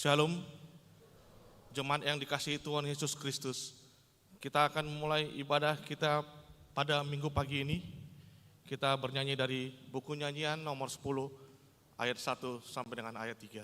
Shalom, jemaat yang dikasihi Tuhan Yesus Kristus. Kita akan mulai ibadah kita pada minggu pagi ini. Kita bernyanyi dari buku nyanyian nomor 10 ayat 1 sampai dengan ayat 3.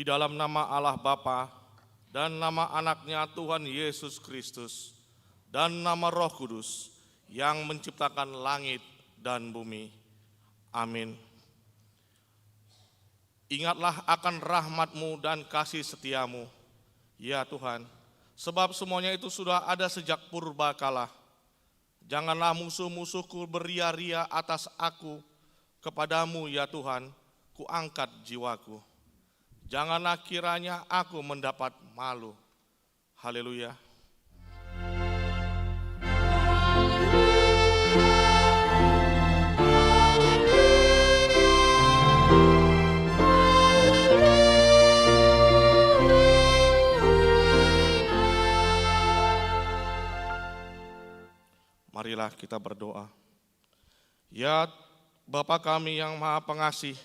Di dalam nama Allah Bapa dan nama anaknya Tuhan Yesus Kristus dan nama Roh Kudus yang menciptakan langit dan bumi. Amin. Ingatlah akan rahmat-Mu dan kasih setia-Mu, ya Tuhan, sebab semuanya itu sudah ada sejak purbakala. Janganlah musuh-musuhku beria-ria atas aku, kepadamu ya Tuhan, kuangkat jiwaku. Janganlah kiranya aku mendapat malu. Haleluya. Marilah kita berdoa. Ya Bapa kami yang Maha Pengasih,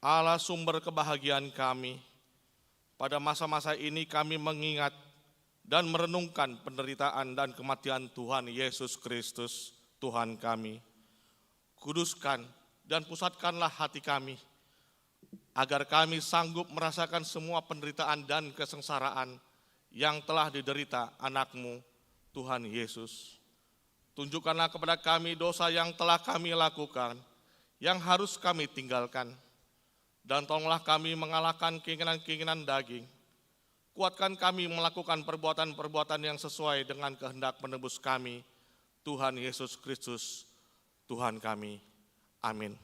Allah sumber kebahagiaan kami, pada masa-masa ini kami mengingat dan merenungkan penderitaan dan kematian Tuhan Yesus Kristus, Tuhan kami. Kuduskan dan pusatkanlah hati kami, agar kami sanggup merasakan semua penderitaan dan kesengsaraan yang telah diderita anak-Mu, Tuhan Yesus. Tunjukkanlah kepada kami dosa yang telah kami lakukan, yang harus kami tinggalkan. Dan tolonglah kami mengalahkan keinginan-keinginan daging. Kuatkan kami melakukan perbuatan-perbuatan yang sesuai dengan kehendak penebus kami, Tuhan Yesus Kristus, Tuhan kami. Amin.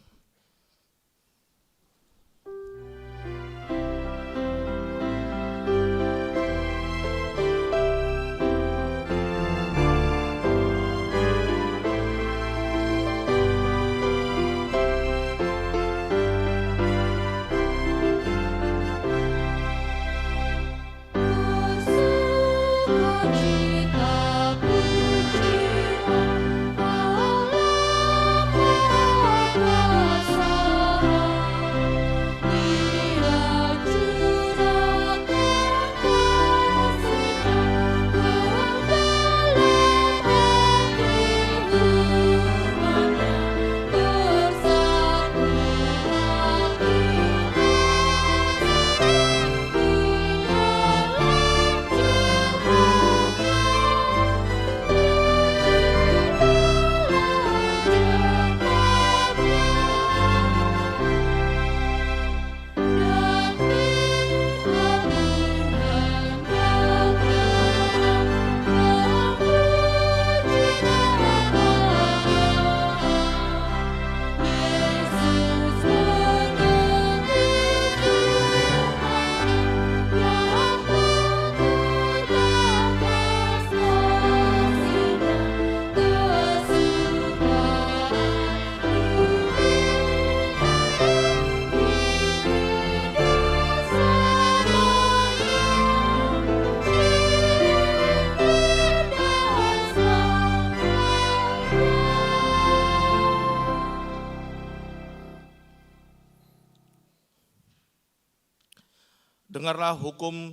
Dengarlah hukum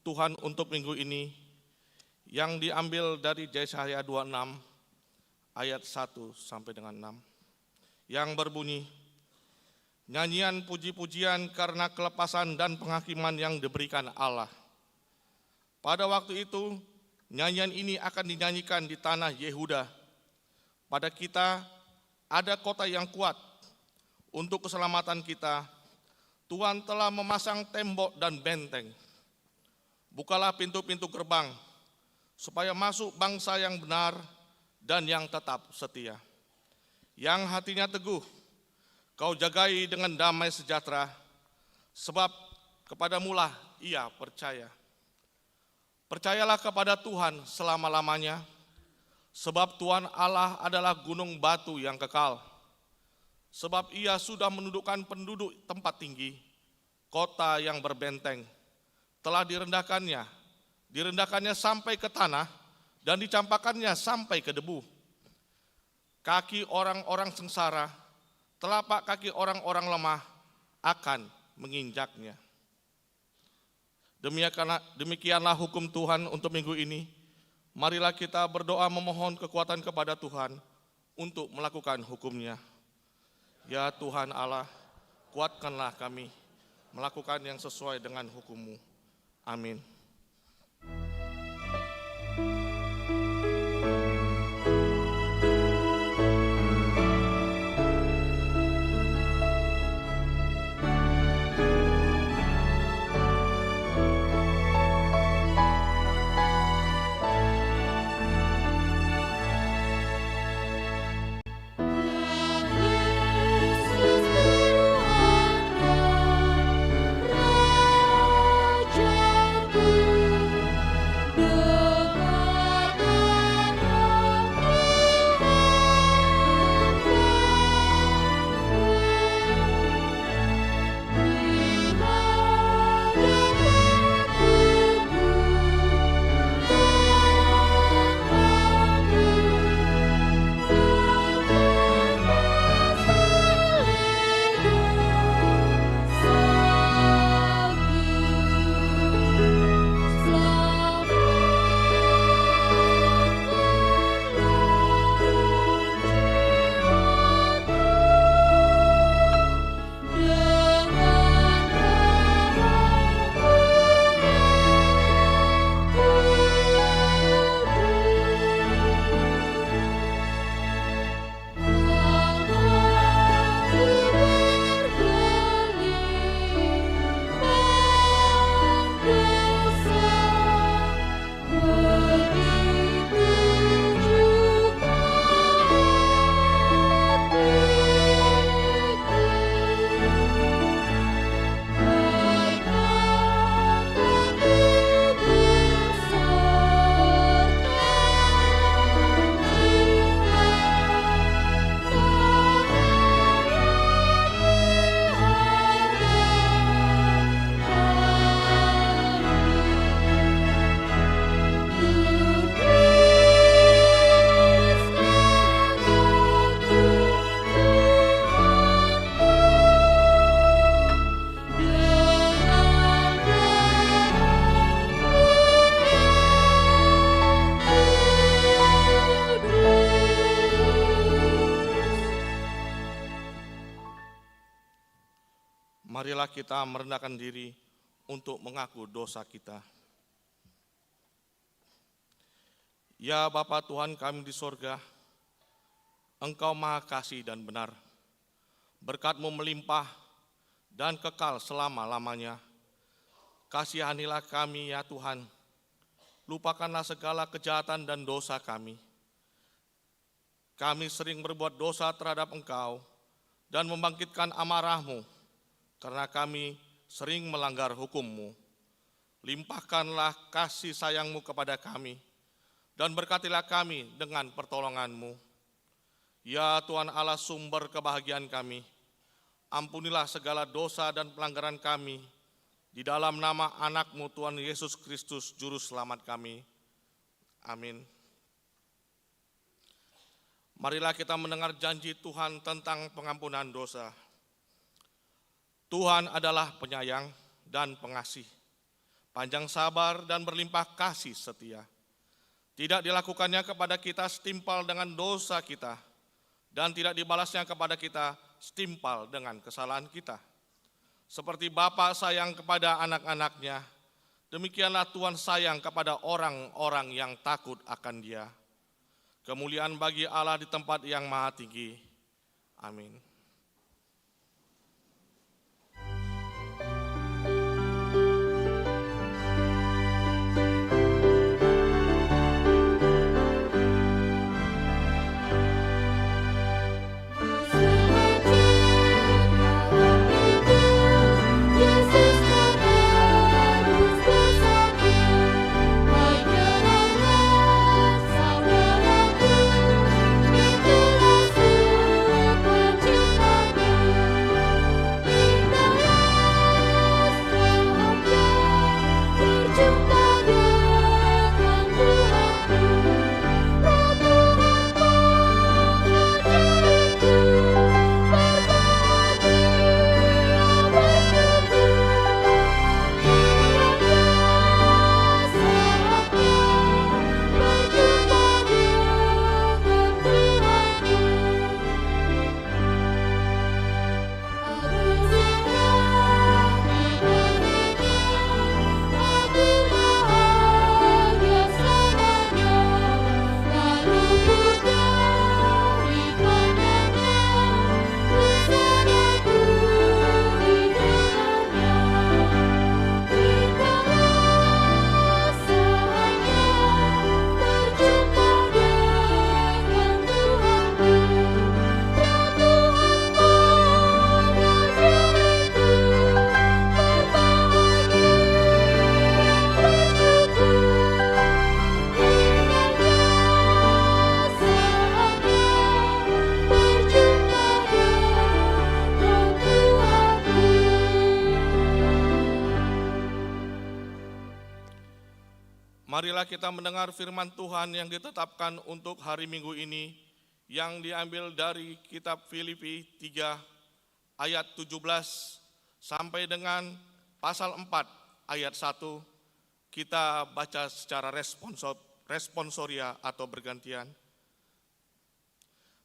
Tuhan untuk minggu ini yang diambil dari Yesaya 26 ayat 1 sampai dengan 6 yang berbunyi, nyanyian puji-pujian karena kelepasan dan penghakiman yang diberikan Allah. Pada waktu itu nyanyian ini akan dinyanyikan di tanah Yehuda. Pada kita ada kota yang kuat. Untuk keselamatan kita Tuhan telah memasang tembok dan benteng. Bukalah pintu-pintu gerbang, supaya masuk bangsa yang benar dan yang tetap setia. Yang hatinya teguh, kau jagai dengan damai sejahtera, sebab kepadamulah ia percaya. Percayalah kepada Tuhan selama-lamanya, sebab Tuhan Allah adalah gunung batu yang kekal. Sebab ia sudah menundukkan penduduk tempat tinggi, kota yang berbenteng, telah direndahkannya sampai ke tanah, dan dicampakkannya sampai ke debu. Kaki orang-orang sengsara, telapak kaki orang-orang lemah akan menginjaknya. Demikianlah hukum Tuhan untuk minggu ini. Marilah kita berdoa memohon kekuatan kepada Tuhan untuk melakukan hukum-Nya. Ya Tuhan Allah, kuatkanlah kami melakukan yang sesuai dengan hukum-Mu. Amin. Raja marilah kita merendahkan diri untuk mengaku dosa kita. Ya Bapa Tuhan kami di sorga, Engkau Maha Kasih dan benar. Berkat-Mu melimpah dan kekal selama-lamanya. Kasihanilah kami ya Tuhan. Lupakanlah segala kejahatan dan dosa kami. Kami sering berbuat dosa terhadap Engkau dan membangkitkan amarah-Mu, karena kami sering melanggar hukum-Mu. Limpahkanlah kasih sayang-Mu kepada kami, dan berkatilah kami dengan pertolongan-Mu. Ya Tuhan Allah sumber kebahagiaan kami, ampunilah segala dosa dan pelanggaran kami, di dalam nama anak-Mu Tuhan Yesus Kristus Juru Selamat kami. Amin. Marilah kita mendengar janji Tuhan tentang pengampunan dosa. Tuhan adalah penyayang dan pengasih, panjang sabar dan berlimpah kasih setia. Tidak dilakukannya kepada kita setimpal dengan dosa kita, dan tidak dibalasnya kepada kita setimpal dengan kesalahan kita. Seperti Bapa sayang kepada anak-anaknya, demikianlah Tuhan sayang kepada orang-orang yang takut akan Dia. Kemuliaan bagi Allah di tempat yang maha tinggi. Amin. Marilah kita mendengar firman Tuhan yang ditetapkan untuk hari Minggu ini, yang diambil dari kitab Filipi 3 ayat 17 sampai dengan pasal 4 ayat 1. Kita baca secara responsoria atau bergantian.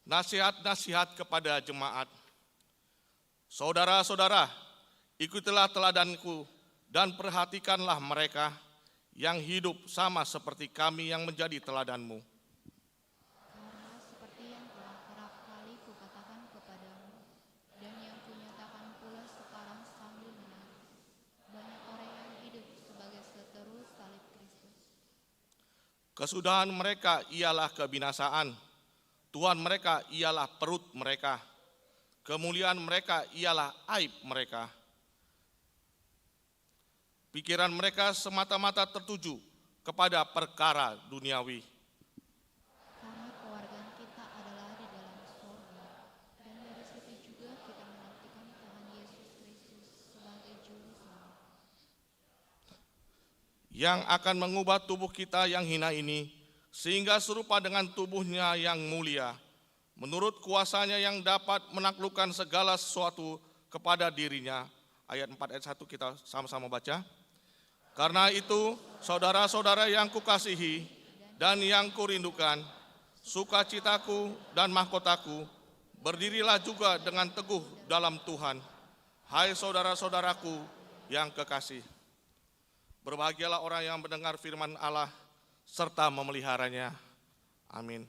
Nasihat-nasihat kepada jemaat. Saudara-saudara, ikutilah teladanku dan perhatikanlah mereka yang hidup sama seperti kami yang menjadi teladanmu. Karena seperti yang telah kerap kali kukatakan kepadamu, dan yang kunyatakan pula sekarang sambil menangis, banyak orang yang hidup sebagai seteru salib Kristus. Kesudahan mereka ialah kebinasaan, Tuhan mereka ialah perut mereka, kemuliaan mereka ialah aib mereka. Pikiran mereka semata-mata tertuju kepada perkara duniawi. Karena kewargaan kita adalah di dalam surga, dan dari situ juga kita menantikan Tuhan Yesus Kristus sebagai Juru Selamat, yang akan mengubah tubuh kita yang hina ini, sehingga serupa dengan tubuhnya yang mulia, menurut kuasanya yang dapat menaklukkan segala sesuatu kepada dirinya. Ayat 4 ayat 1 kita sama-sama baca. Karena itu, saudara-saudara yang kukasihi dan yang kurindukan, sukacitaku dan mahkotaku, berdirilah juga dengan teguh dalam Tuhan. Hai saudara-saudaraku yang kekasih, berbahagialah orang yang mendengar firman Allah serta memeliharanya. Amin.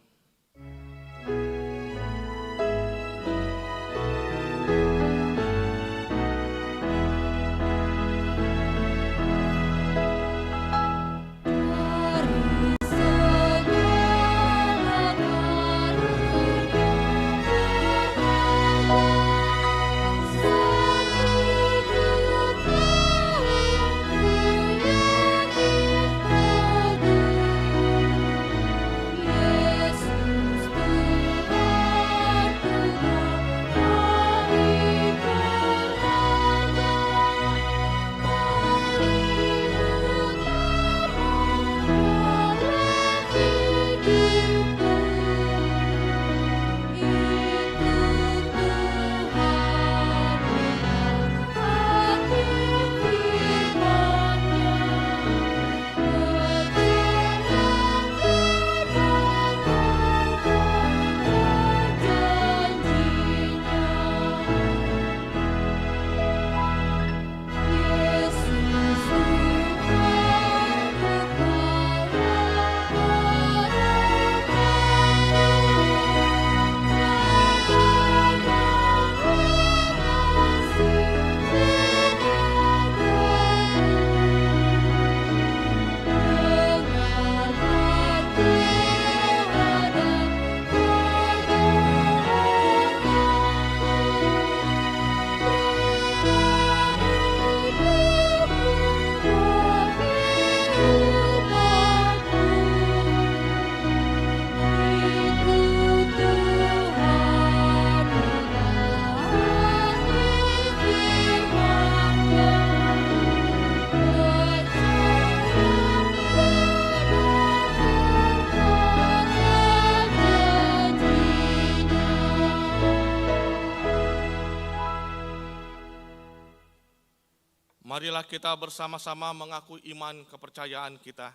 Marilah kita bersama-sama mengakui iman kepercayaan kita.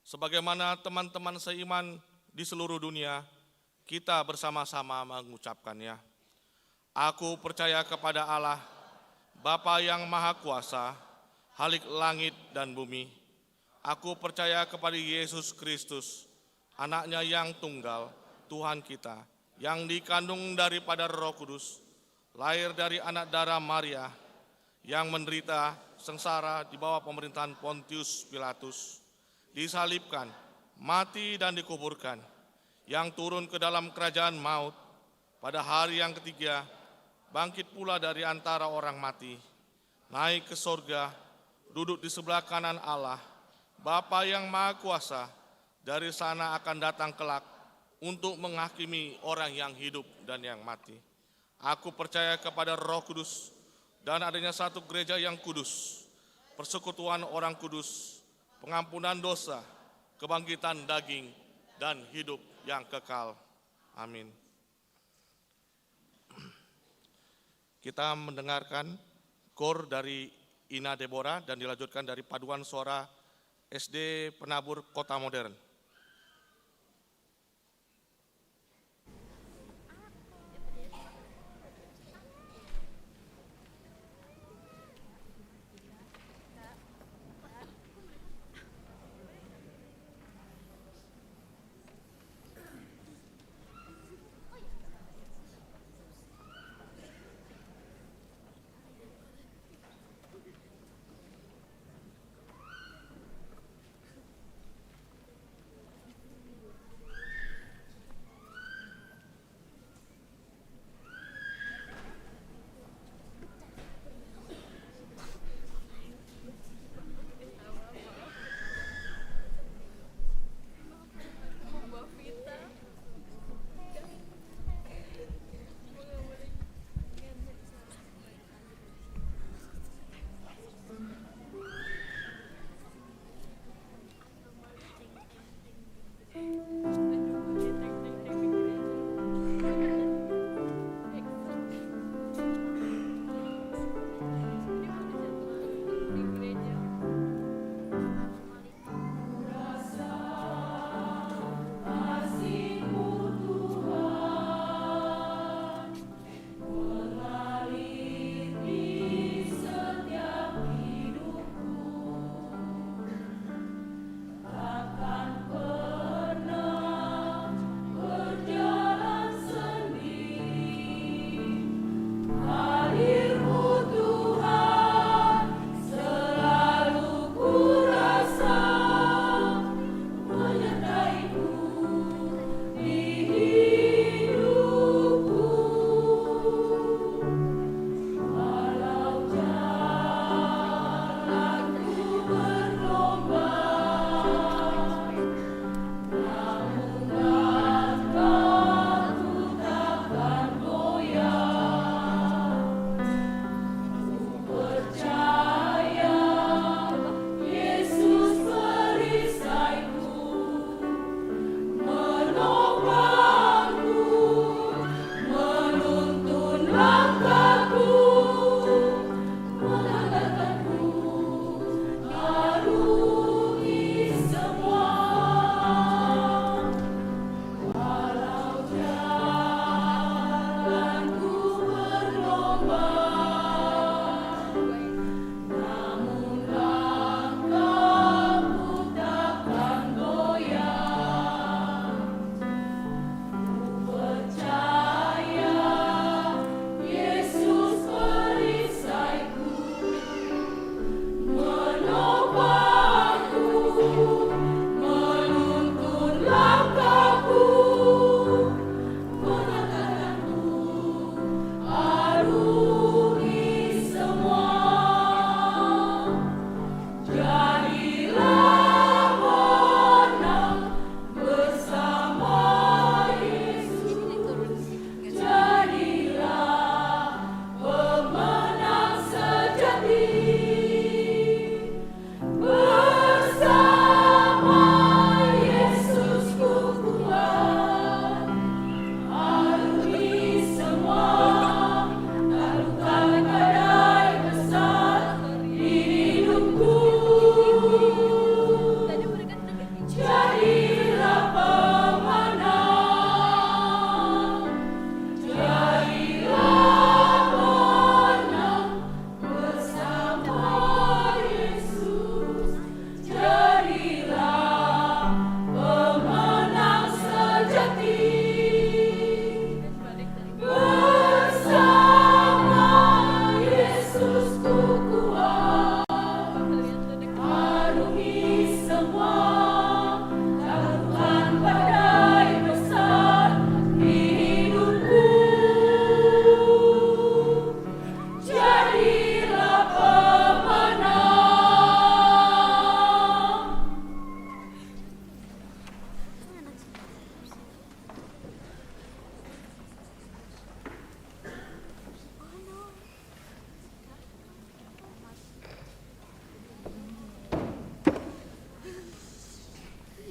Sebagaimana teman-teman seiman di seluruh dunia, kita bersama-sama mengucapkannya. Aku percaya kepada Allah, Bapa yang Maha Kuasa, Khalik langit dan bumi. Aku percaya kepada Yesus Kristus, Anaknya yang tunggal, Tuhan kita, yang dikandung daripada Roh Kudus, lahir dari anak darah Maria, yang menderita sengsara di bawah pemerintahan Pontius Pilatus, disalibkan, mati dan dikuburkan, yang turun ke dalam kerajaan maut, pada hari yang ketiga, bangkit pula dari antara orang mati, naik ke sorga, duduk di sebelah kanan Allah, Bapa yang Maha Kuasa, dari sana akan datang kelak untuk menghakimi orang yang hidup dan yang mati. Aku percaya kepada Roh Kudus, dan adanya satu gereja yang kudus, persekutuan orang kudus, pengampunan dosa, kebangkitan daging, dan hidup yang kekal. Amin. Kita mendengarkan kor dari Ina Deborah dan dilanjutkan dari paduan suara SD Penabur Kota Modern.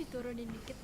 diturunin dikit.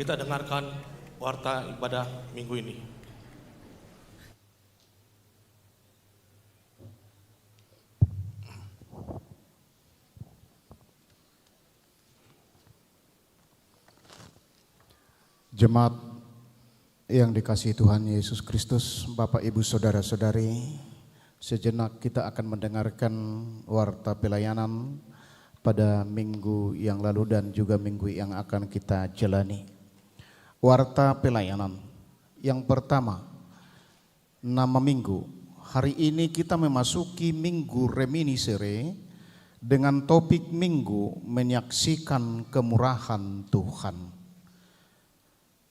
kita dengarkan warta ibadah minggu ini. Jemaat yang dikasihi Tuhan Yesus Kristus, Bapak Ibu Saudara-saudari, sejenak kita akan mendengarkan warta pelayanan pada minggu yang lalu dan juga minggu yang akan kita jalani. Warta pelayanan yang pertama, nama minggu. Hari ini kita memasuki minggu reminiscere dengan topik minggu menyaksikan kemurahan Tuhan.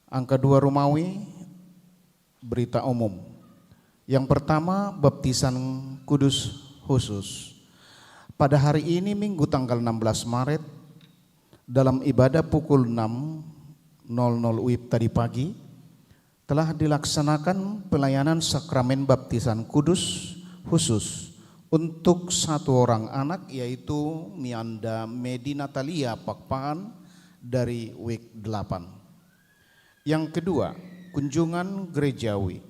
Angka 2 Romawi, berita umum. Yang pertama, baptisan kudus khusus. Pada hari ini Minggu tanggal 16 Maret, dalam ibadah pukul 6.00 WIB tadi pagi, telah dilaksanakan pelayanan sakramen baptisan kudus khusus untuk satu orang anak, yaitu Mianda Medinatalia Pakpahan dari WIK 8. Yang kedua, kunjungan gerejawi.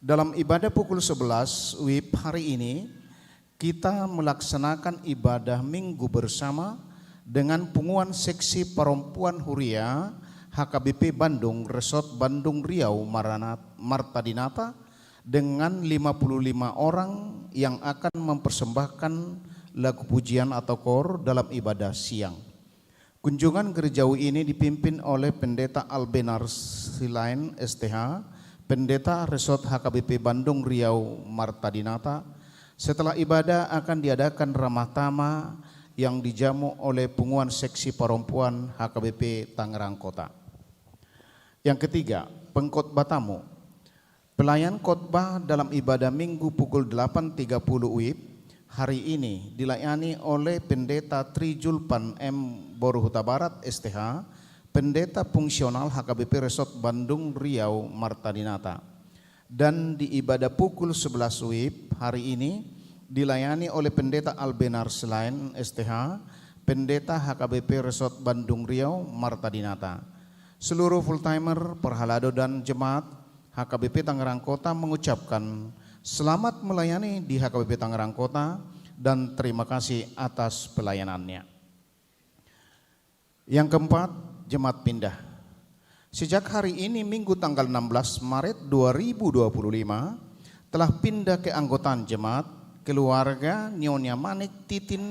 Dalam ibadah pukul 11 WIB hari ini, kita melaksanakan ibadah minggu bersama dengan punguan seksi perempuan Huria HKBP Bandung, Resort Bandung Riau Marta Dinata dengan 55 orang yang akan mempersembahkan lagu pujian atau kor dalam ibadah siang. Kunjungan gerejawi ini dipimpin oleh Pendeta Albenar Silain STH, Pendeta Resort HKBP Bandung Riau Marta Dinata. Setelah ibadah akan diadakan ramah tamah yang dijamu oleh punguan seksi perempuan HKBP Tangerang Kota. Yang ketiga, pengkhotbah tamu. Pelayan khotbah dalam ibadah minggu pukul 8.30 WIB hari ini dilayani oleh Pendeta Trijulpan M. Boru Huta Barat STH, Pendeta Fungsional HKBP Resort Bandung Riau Marta Dinata. Dan di ibadah pukul 11 WIB hari ini dilayani oleh Pendeta Albenar Selain STH, Pendeta HKBP Resort Bandung Riau Marta Dinata. Seluruh full-timer, perhalado dan jemaat HKBP Tangerang Kota mengucapkan selamat melayani di HKBP Tangerang Kota dan terima kasih atas pelayanannya. Yang keempat, jemaat pindah. Sejak hari ini Minggu tanggal 16 Maret 2025 telah pindah ke anggotaan jemaat keluarga Nyonya Manik Titin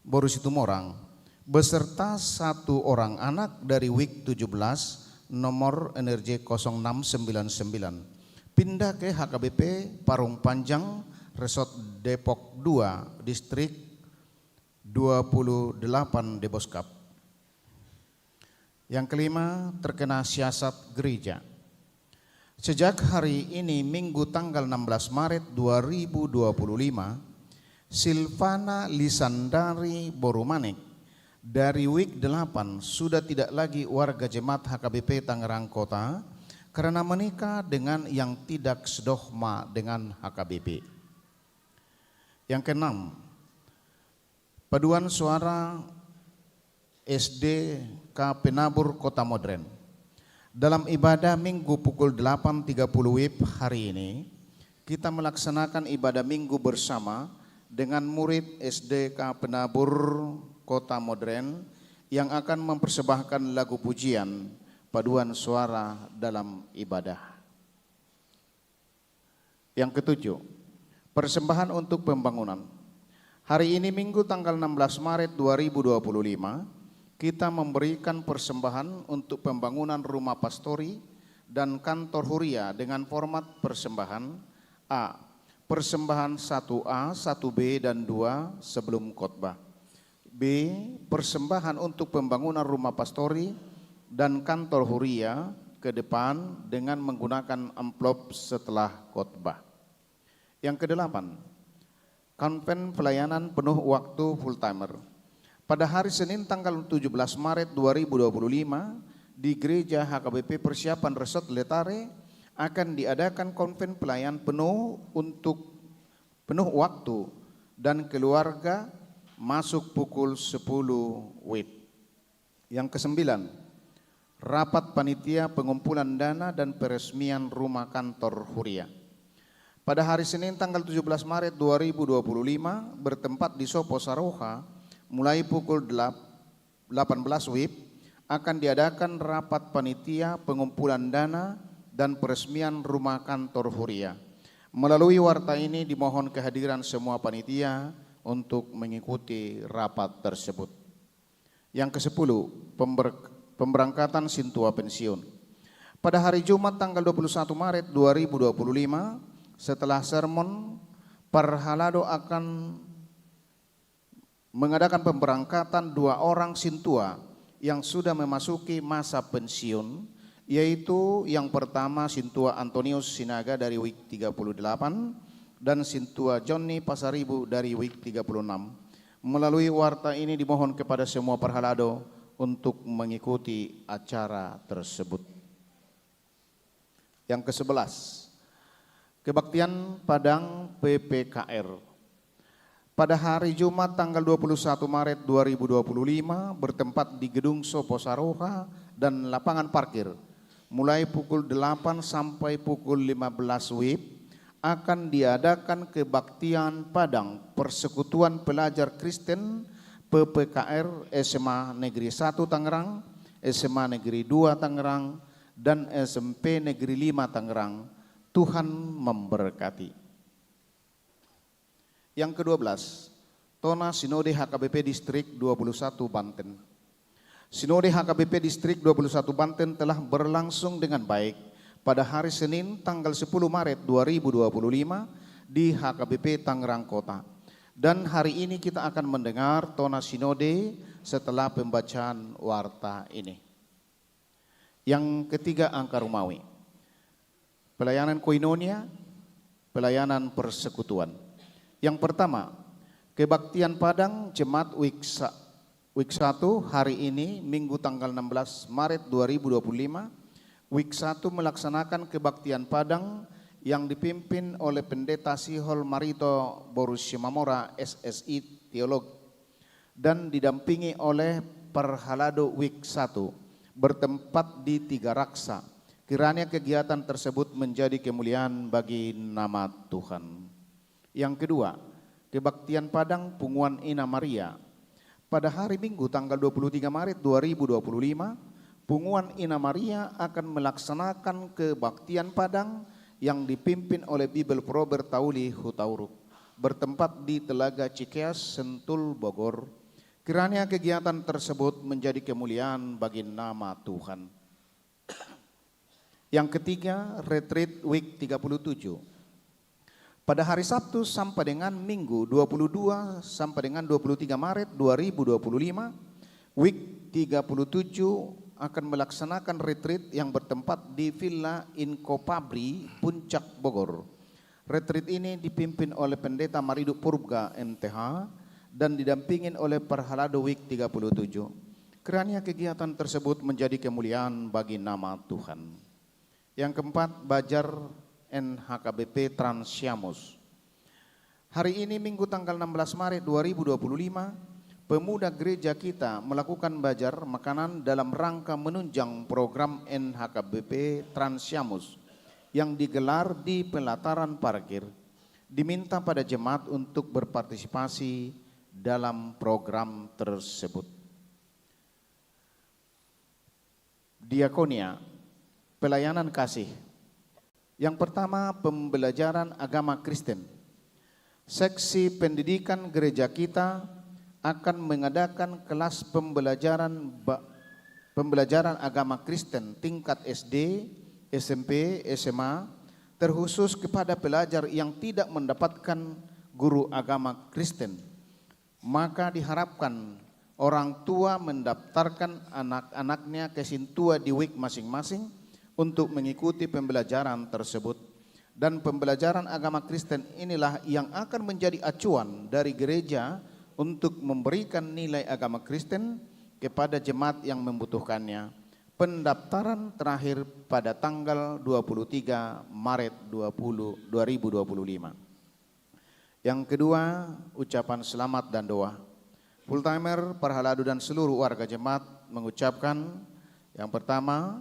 Boru Situmorang beserta satu orang anak dari WIK 17 nomor NRJ 0699 pindah ke HKBP Parung Panjang Resort Depok 2 Distrik 28 Deboskap. Yang kelima, terkena siasat gereja. Sejak hari ini Minggu tanggal 16 Maret 2025, Silvana Lisandari Borumanik dari WIK 8 sudah tidak lagi warga jemaat HKBP Tangerang Kota karena menikah dengan yang tidak sedogma dengan HKBP. Yang keenam, paduan suara SDK Penabur Kota Modern. Dalam ibadah minggu pukul 8.30 WIB hari ini, kita melaksanakan ibadah minggu bersama dengan murid SDK Penabur Kota Modern yang akan mempersembahkan lagu pujian paduan suara dalam ibadah. Yang ketujuh, persembahan untuk pembangunan. Hari ini Minggu tanggal 16 Maret 2025, kita memberikan persembahan untuk pembangunan rumah pastori dan kantor Huria dengan format persembahan A. Persembahan 1A, 1B dan 2 sebelum khotbah. B. Persembahan untuk pembangunan rumah pastori dan kantor Huria ke depan dengan menggunakan amplop setelah khotbah. Yang kedelapan, konven pelayanan penuh waktu full timer. Pada hari Senin tanggal 17 Maret 2025 di Gereja HKBP Persiapan Resort Letare akan diadakan konven pelayan penuh waktu dan keluarga masuk pukul 10 WIB. Yang kesembilan, rapat panitia pengumpulan dana dan peresmian rumah kantor Huria. Pada hari Senin tanggal 17 Maret 2025 bertempat di Sopo Saroha mulai pukul 18 WIB akan diadakan rapat panitia pengumpulan dana dan peresmian rumah kantor Huria. Melalui warta ini dimohon kehadiran semua panitia untuk mengikuti rapat tersebut. Yang ke-10, pemberangkatan Sintua pensiun. Pada hari Jumat tanggal 21 Maret 2025, setelah sermon, Parhalado akan mengadakan pemberangkatan 2 orang Sintua yang sudah memasuki masa pensiun, yaitu yang pertama Sintua Antonius Sinaga dari WIK 38 dan Sintua Johnny Pasaribu dari WIK 36. Melalui warta ini dimohon kepada semua Parhalado untuk mengikuti acara tersebut. Yang ke-11, kebaktian Padang PPKR. Pada hari Jumat tanggal 21 Maret 2025 bertempat di Gedung Sopo Saroha dan lapangan parkir. Mulai pukul 8 sampai pukul 15 WIB akan diadakan kebaktian Padang Persekutuan Pelajar Kristen PPKR SMA Negeri 1 Tangerang, SMA Negeri 2 Tangerang, dan SMP Negeri 5 Tangerang. Tuhan memberkati. Yang ke-12, Tona Sinode HKBP Distrik 21 Banten. Sinode HKBP Distrik 21 Banten telah berlangsung dengan baik pada hari Senin tanggal 10 Maret 2025 di HKBP Tangerang Kota. Dan hari ini kita akan mendengar Tona Sinode setelah pembacaan warta ini. Yang ketiga, angka Rumawi. Pelayanan koinonia, pelayanan persekutuan. Yang pertama, kebaktian Padang Jemaat WIK 1 hari ini Minggu tanggal 16 Maret 2025. WIK 1 melaksanakan kebaktian Padang yang dipimpin oleh Pendeta Sihol Marito Borussia Mamora SSI Teolog dan didampingi oleh Parhalado WIK 1 bertempat di Tiga Raksa. Kiranya kegiatan tersebut menjadi kemuliaan bagi nama Tuhan. Yang kedua, kebaktian Padang Punguan Ina Maria. Pada hari Minggu tanggal 23 Maret 2025, Punguan Ina Maria akan melaksanakan kebaktian Padang yang dipimpin oleh Bibel Pro Bertauli Hutauruk bertempat di Telaga Cikeas, Sentul, Bogor. Kiranya kegiatan tersebut menjadi kemuliaan bagi nama Tuhan. Yang ketiga, retreat WIK 37. Pada hari Sabtu sampai dengan Minggu 22 sampai dengan 23 Maret 2025, WIK 37 akan melaksanakan retreat yang bertempat di Villa Inkopabri, Puncak, Bogor. Retreat ini dipimpin oleh Pendeta Maridu Purga MTH dan didampingin oleh Parhalado WIK 37. Kiranya kegiatan tersebut menjadi kemuliaan bagi nama Tuhan. Yang keempat, Bajar NHKBP Transiamus. Hari ini Minggu tanggal 16 Maret 2025, pemuda gereja kita melakukan bajar makanan dalam rangka menunjang program NHKBP Transiamus yang digelar di pelataran parkir. Diminta pada jemaat untuk berpartisipasi dalam program tersebut. Diakonia, pelayanan kasih. Yang pertama, pembelajaran agama Kristen. Seksi pendidikan gereja kita akan mengadakan kelas pembelajaran agama Kristen tingkat SD, SMP, SMA, terkhusus kepada pelajar yang tidak mendapatkan guru agama Kristen. Maka diharapkan orang tua mendaftarkan anak-anaknya ke Sintua di WIK masing-masing untuk mengikuti pembelajaran tersebut. Dan pembelajaran agama Kristen inilah yang akan menjadi acuan dari gereja untuk memberikan nilai agama Kristen kepada jemaat yang membutuhkannya. Pendaftaran terakhir pada tanggal 23 Maret 2025. Yang kedua, ucapan selamat dan doa. Full timer, Parhalado dan seluruh warga jemaat mengucapkan Yang pertama,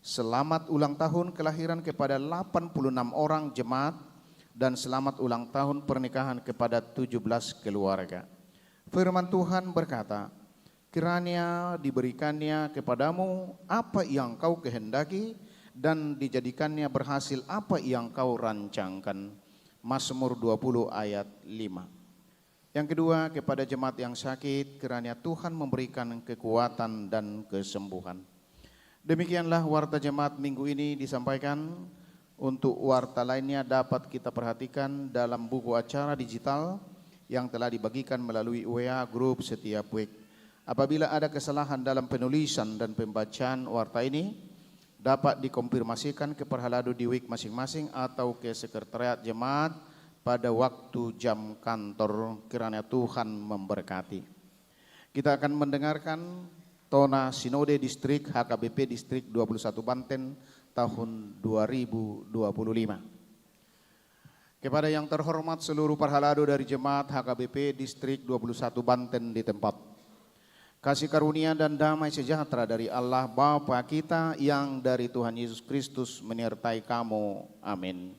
selamat ulang tahun kelahiran kepada 86 orang jemaat dan selamat ulang tahun pernikahan kepada 17 keluarga. Firman Tuhan berkata, kiranya diberikannya kepadamu apa yang kau kehendaki dan dijadikannya berhasil apa yang kau rancangkan. Mazmur 20 ayat 5. Yang kedua, kepada jemaat yang sakit, kiranya Tuhan memberikan kekuatan dan kesembuhan. Demikianlah warta jemaat minggu ini disampaikan. Untuk warta lainnya dapat kita perhatikan dalam buku acara digital yang telah dibagikan melalui WA Group setiap week. Apabila ada kesalahan dalam penulisan dan pembacaan warta ini, dapat dikonfirmasikan ke Perhalado di week masing-masing atau ke sekretariat jemaat pada waktu jam kantor. Kiranya Tuhan memberkati. Kita akan mendengarkan Tona Sinode Distrik HKBP Distrik 21 Banten tahun 2025. Kepada yang terhormat seluruh Perhalado dari jemaat HKBP Distrik 21 Banten di tempat, kasih karunia dan damai sejahtera dari Allah Bapa kita yang dari Tuhan Yesus Kristus menyertai kamu. Amin.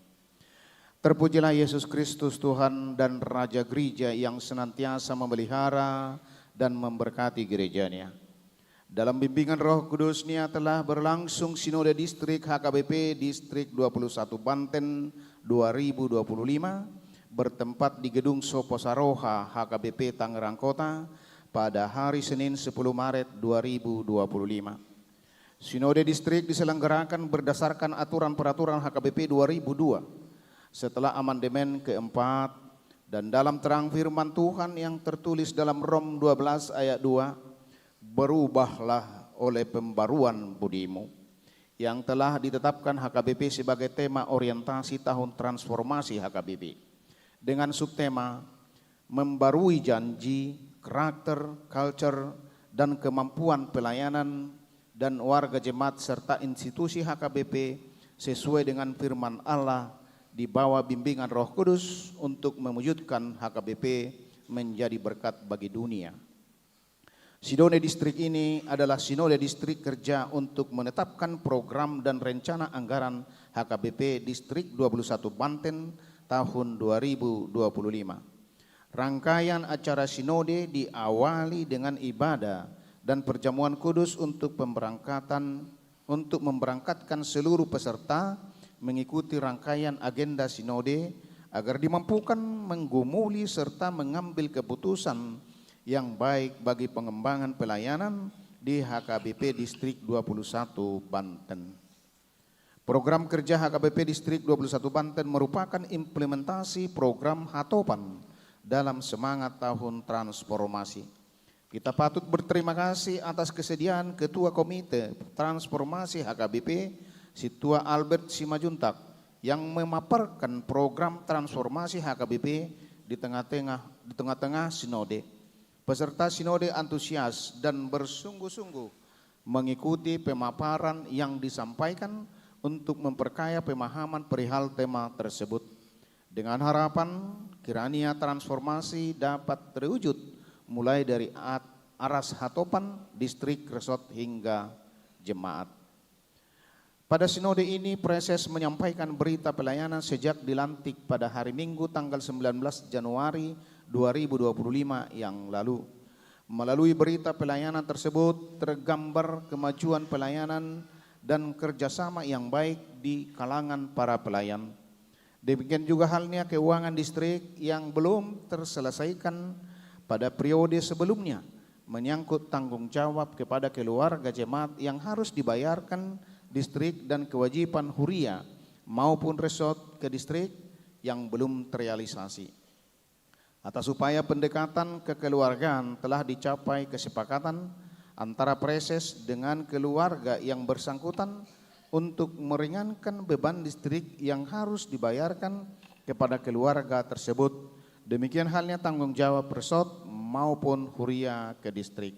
Terpujilah Yesus Kristus Tuhan dan Raja Gereja yang senantiasa memelihara dan memberkati gerejanya. Dalam bimbingan Roh Kudus-Nya telah berlangsung Sinode Distrik HKBP Distrik 21 Banten 2025 bertempat di Gedung Soposaroha HKBP Tangerang Kota pada hari Senin 10 Maret 2025. Sinode Distrik diselenggarakan berdasarkan aturan peraturan HKBP 2002 setelah amandemen keempat dan dalam terang firman Tuhan yang tertulis dalam Rom 12 ayat 2, berubahlah oleh pembaruan budimu, yang telah ditetapkan HKBP sebagai tema orientasi tahun transformasi HKBP dengan subtema membarui janji, karakter, culture, dan kemampuan pelayanan dan warga jemaat serta institusi HKBP sesuai dengan firman Allah di bawah bimbingan Roh Kudus untuk mewujudkan HKBP menjadi berkat bagi dunia. Sinode Distrik ini adalah Sinode Distrik kerja untuk menetapkan program dan rencana anggaran HKBP Distrik 21 Banten tahun 2025. Rangkaian acara Sinode diawali dengan ibadah dan perjamuan kudus untuk memberangkatkan seluruh peserta mengikuti rangkaian agenda Sinode agar dimampukan menggumuli serta mengambil keputusan yang baik bagi pengembangan pelayanan di HKBP Distrik 21 Banten. Program kerja HKBP Distrik 21 Banten merupakan implementasi program Hatopan dalam semangat tahun transformasi. Kita patut berterima kasih atas kesediaan Ketua Komite Transformasi HKBP, Situa Albert Simajuntak, yang memaparkan program transformasi HKBP di tengah-tengah Sinode. Peserta Sinode antusias dan bersungguh-sungguh mengikuti pemaparan yang disampaikan untuk memperkaya pemahaman perihal tema tersebut. Dengan harapan kiranya transformasi dapat terwujud mulai dari aras Hatopan, distrik, resort hingga jemaat. Pada sinode ini Preses menyampaikan berita pelayanan sejak dilantik pada hari Minggu tanggal 19 Januari 2025 yang lalu. Melalui berita pelayanan tersebut tergambar kemajuan pelayanan dan kerjasama yang baik di kalangan para pelayan. Demikian juga halnya keuangan distrik yang belum terselesaikan pada periode sebelumnya, menyangkut tanggung jawab kepada keluarga jemaat yang harus dibayarkan distrik dan kewajiban huria maupun resort ke distrik yang belum terrealisasi. Atas upaya pendekatan kekeluargaan telah dicapai kesepakatan antara Preses dengan keluarga yang bersangkutan untuk meringankan beban distrik yang harus dibayarkan kepada keluarga tersebut. Demikian halnya tanggung jawab resort maupun huria ke distrik.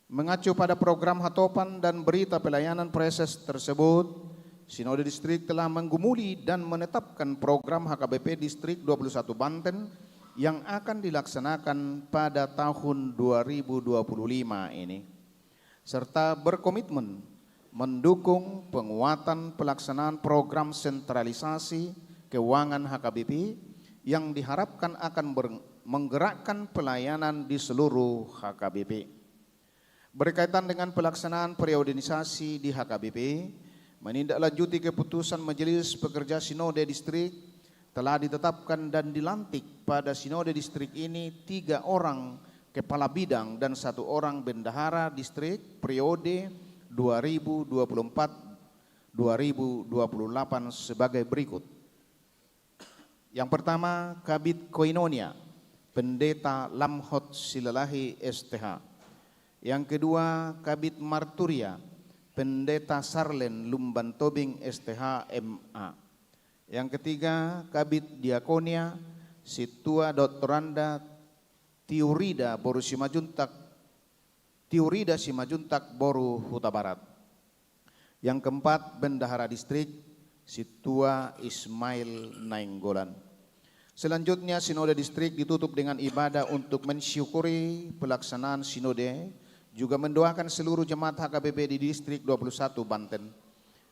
Mengacu pada program Hatopan dan berita pelayanan Preses tersebut, Sinode Distrik telah menggumuli dan menetapkan program HKBP Distrik 21 Banten yang akan dilaksanakan pada tahun 2025 ini. serta berkomitmen mendukung penguatan pelaksanaan program sentralisasi keuangan HKBP yang diharapkan akan menggerakkan pelayanan di seluruh HKBP. Berkaitan dengan pelaksanaan periodisasi di HKBP, menindaklanjuti keputusan Majelis Pekerja Sinode Distrik, telah ditetapkan dan dilantik pada Sinode Distrik ini 3 orang kepala bidang dan 1 orang bendahara distrik periode 2024-2028 sebagai berikut. Yang pertama, Kabid Koinonia, Pendeta Lamhot Silalahi STH. Yang kedua, Kabid Marturia, Pendeta Sarlen Lumban Tobing STH MA. Yang ketiga, Kabid Diakonia, Situa Doktoranda Tiurida Simajuntak Boru Huta Barat. Yang keempat, Bendahara Distrik Situa Ismail Nainggolan. Selanjutnya, Sinode Distrik ditutup dengan ibadah untuk mensyukuri pelaksanaan Sinode, juga mendoakan seluruh jemaat HKBP di Distrik 21 Banten,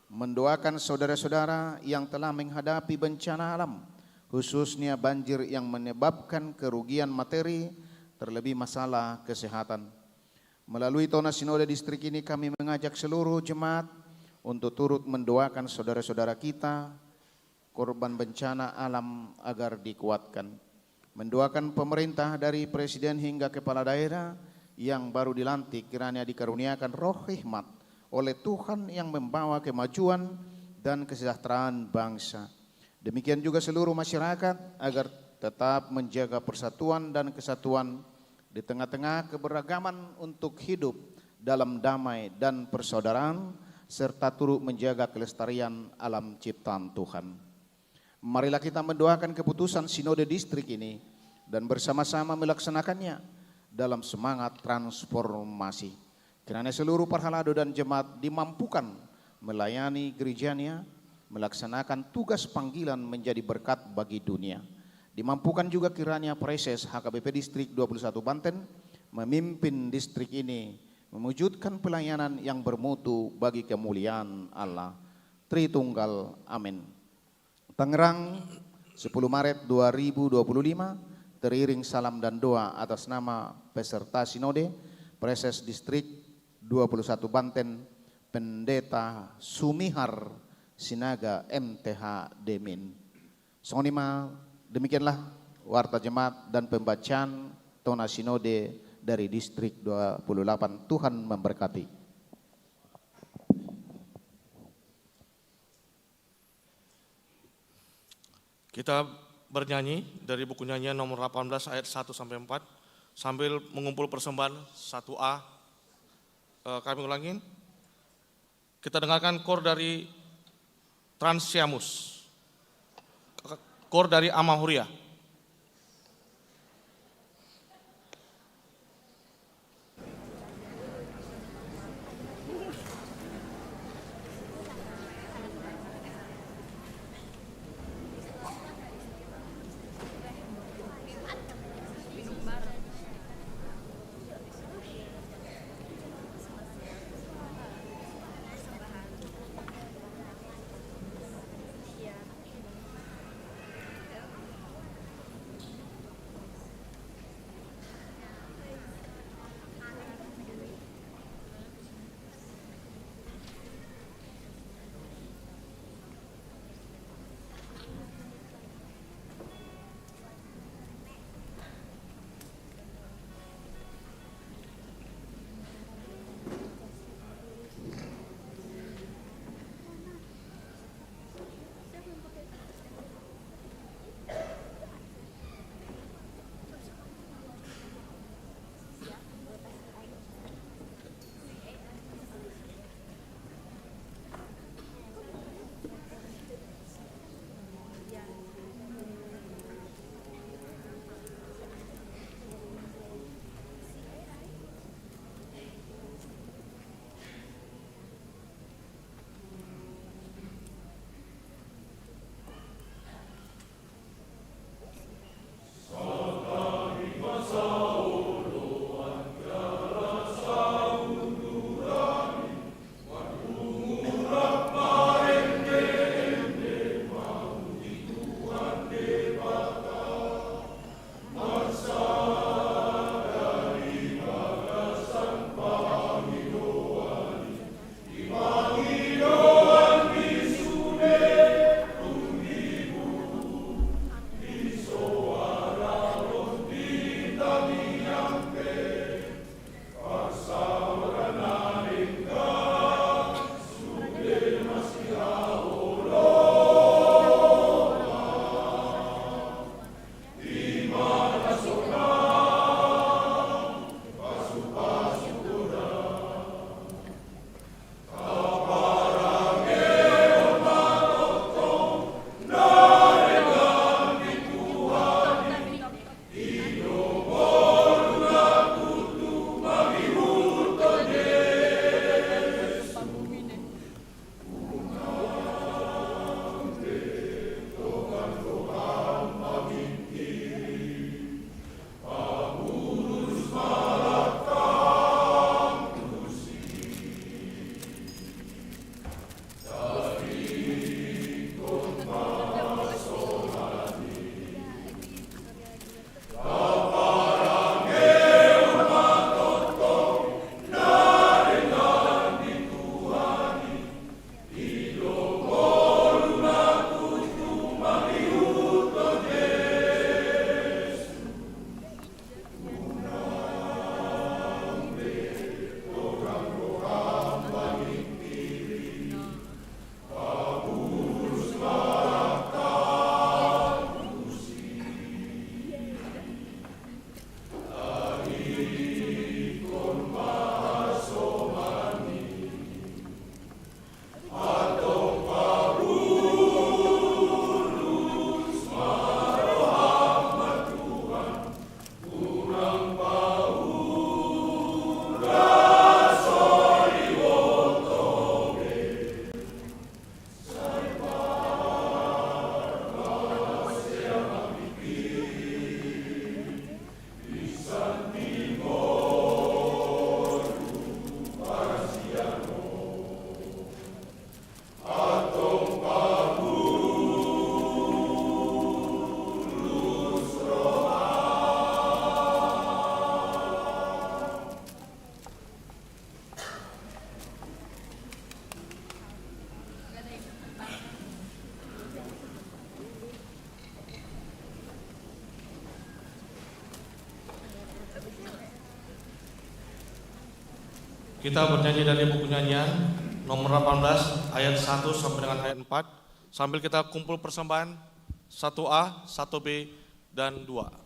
mendoakan saudara-saudara yang telah menghadapi bencana alam, khususnya banjir yang menyebabkan kerugian materi, terlebih masalah kesehatan. Melalui Tona Sinode Distrik ini kami mengajak seluruh jemaat untuk turut mendoakan saudara-saudara kita korban bencana alam agar dikuatkan. Mendoakan pemerintah dari presiden hingga kepala daerah yang baru dilantik kiranya dikaruniakan roh hikmat oleh Tuhan yang membawa kemajuan dan kesejahteraan bangsa. Demikian juga seluruh masyarakat agar tetap menjaga persatuan dan kesatuan di tengah-tengah keberagaman untuk hidup dalam damai dan persaudaraan serta turut menjaga kelestarian alam ciptaan Tuhan. Marilah kita mendoakan keputusan Sinode Distrik ini dan bersama-sama melaksanakannya dalam semangat transformasi. Kiranya seluruh parhalado dan jemaat dimampukan melayani gerejanya, melaksanakan tugas panggilan menjadi berkat bagi dunia. Dimampukan juga kiranya Preses HKBP Distrik 21 Banten memimpin distrik ini mewujudkan pelayanan yang bermutu bagi kemuliaan Allah. Tritunggal, amin. Tangerang, 10 Maret 2025, teriring salam dan doa atas nama peserta Sinode, Preses Distrik 21 Banten, Pendeta Sumihar Sinaga MTH Demin. Sonima, demikianlah warta jemaat dan pembacaan Tona Sinode dari Distrik 28. Tuhan memberkati. Kita bernyanyi dari buku nyanyian nomor 18 ayat 1 sampai 4 sambil mengumpul persembahan 1A. Kami ulangin. Kita dengarkan kor dari Transiamus, kor dari Amahuria. Kita bernyanyi dari buku nyanyian nomor 18 ayat 1 sampai dengan ayat 4 sambil kita kumpul persembahan 1A, 1B, dan 2. Ibadah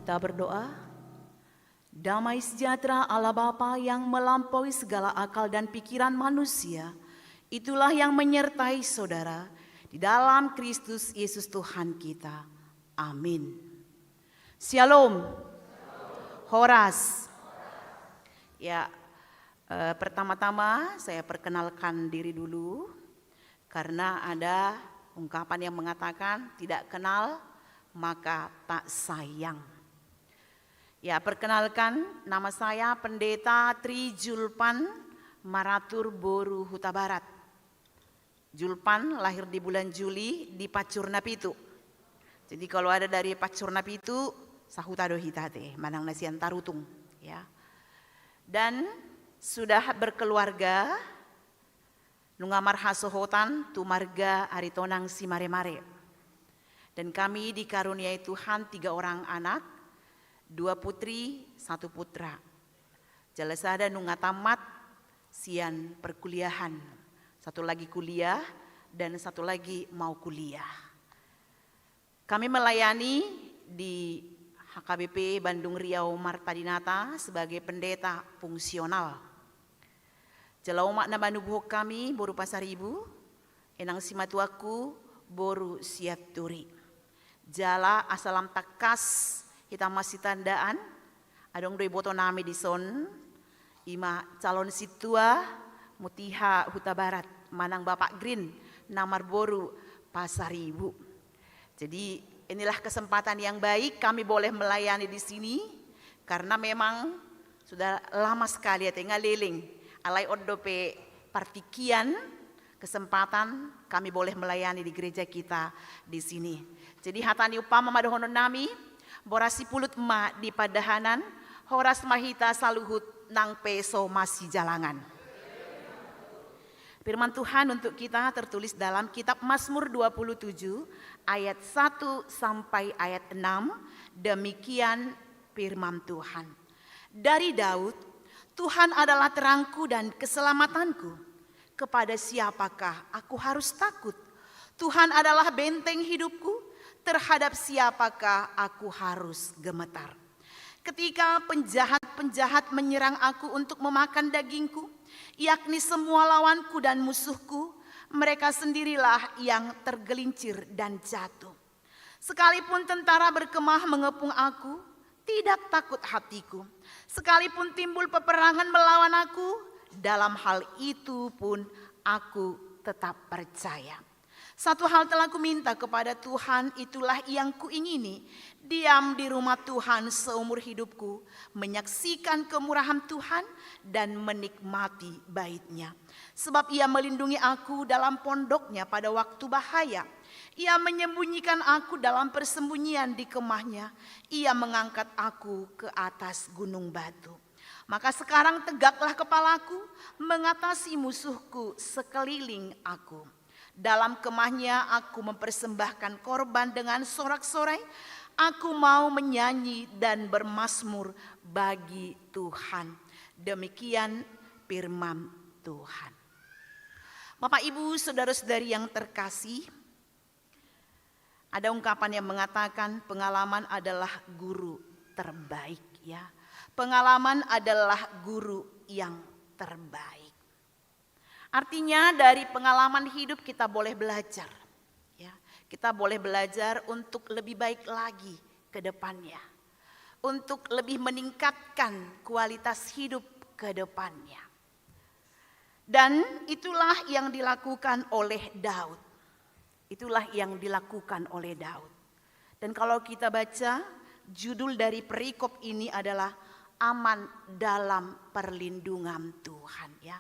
kita berdoa. Damai sejahtera Allah Bapa yang melampaui segala akal dan pikiran manusia, itulah yang menyertai saudara di dalam Kristus Yesus Tuhan kita. Amin. Shalom. Horas. Ya, pertama-tama saya perkenalkan diri dulu, karena ada ungkapan yang mengatakan tidak kenal maka tak sayang. Ya, perkenalkan, nama saya Pendeta Tri Julpan Maratur Boru Huta Barat. Julpan lahir di bulan Juli di Pacurnapitu. Jadi kalau ada dari Pacurnapitu, sahuta dohitate, manang nasian tarutung, ya. Dan sudah berkeluarga, nungamar hasohotan tumarga aritonang si mare-mare. Dan kami dikaruniai Tuhan 3 orang anak, 2 putri, 1 putra. Jalasada nunga tamat sian perkuliahan. 1 lagi kuliah dan 1 lagi mau kuliah. Kami melayani di HKBP Bandung Riau Marta Dinata sebagai pendeta fungsional. Jalau makna manubuh kami boru pasaribu, enang simatuaku boru siap turi. Jala asalam takas kita masih tandaan, adong doi boto nami di son, ima calon situa mutiha Huta Barat, manang Bapak Green, namar boru Pasaribu. Jadi inilah kesempatan yang baik kami boleh melayani di sini, karena memang sudah lama sekali ya tinggal liling, alai odope partikian kesempatan kami boleh melayani di gereja kita di sini. Jadi hatani upama madohonon nami, borasi pulut ma di padahanan, horas mahita saluhut nang peso masih jalangan. Firman Tuhan untuk kita tertulis dalam kitab Mazmur 27 ayat 1 sampai ayat 6. Demikian firman Tuhan. Dari Daud, Tuhan adalah terangku dan keselamatanku. Kepada siapakah aku harus takut? Tuhan adalah benteng hidupku. Terhadap siapakah aku harus gemetar? Ketika penjahat-penjahat menyerang aku untuk memakan dagingku, yakni semua lawanku dan musuhku, mereka sendirilah yang tergelincir dan jatuh. Sekalipun tentara berkemah mengepung aku, tidak takut hatiku. Sekalipun timbul peperangan melawan aku, dalam hal itu pun aku tetap percaya. Satu hal telah kuminta kepada Tuhan, itulah yang kuingini, diam di rumah Tuhan seumur hidupku, menyaksikan kemurahan Tuhan dan menikmati bait-Nya. Sebab Ia melindungi aku dalam pondoknya pada waktu bahaya. Ia menyembunyikan aku dalam persembunyian di kemahnya. Ia mengangkat aku ke atas gunung batu. Maka sekarang tegaklah kepalaku, mengatasi musuhku sekeliling aku. Dalam kemahnya aku mempersembahkan korban dengan sorak-sorai. Aku mau menyanyi dan bermazmur bagi Tuhan. Demikian firman Tuhan. Bapak Ibu saudara-saudari yang terkasih, ada ungkapan yang mengatakan pengalaman adalah guru terbaik, ya. Pengalaman adalah guru yang terbaik. Artinya dari pengalaman hidup kita boleh belajar, ya. Kita boleh belajar untuk lebih baik lagi ke depannya, untuk lebih meningkatkan kualitas hidup ke depannya. Dan itulah yang dilakukan oleh Daud. Itulah yang dilakukan oleh Daud. Dan kalau kita baca, judul dari perikop ini adalah aman dalam perlindungan Tuhan, ya.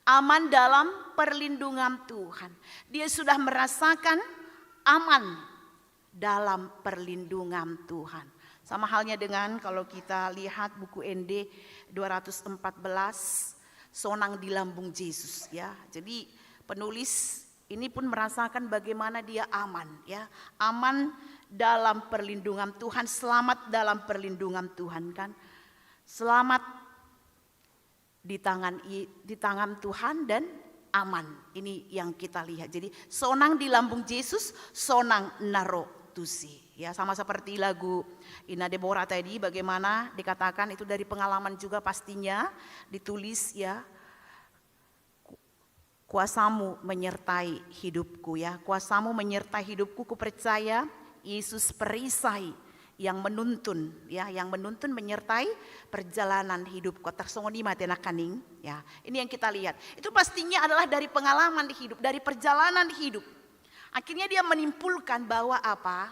Aman dalam perlindungan Tuhan. Dia sudah merasakan aman dalam perlindungan Tuhan. Sama halnya dengan kalau kita lihat buku ND 214, Sonang di Lambung Yesus, ya. Jadi penulis ini pun merasakan bagaimana dia aman, ya. Aman dalam perlindungan Tuhan, selamat dalam perlindungan Tuhan, kan. Selamat di tangan Tuhan dan aman. Ini yang kita lihat. Jadi sonang di lambung Yesus, sonang naro berkonstitusi. Ya, sama seperti lagu Ina Deborah tadi, bagaimana dikatakan itu dari pengalaman juga pastinya ditulis ya. Kuasamu menyertai hidupku ya, kuasamu menyertai hidupku, ku percaya Yesus perisai yang menuntun ya, yang menuntun menyertai perjalanan hidupku. Tersongoni matena kaning ya. Ini yang kita lihat. Itu pastinya adalah dari pengalaman hidup, dari perjalanan hidup. Akhirnya dia menimpulkan bahwa apa?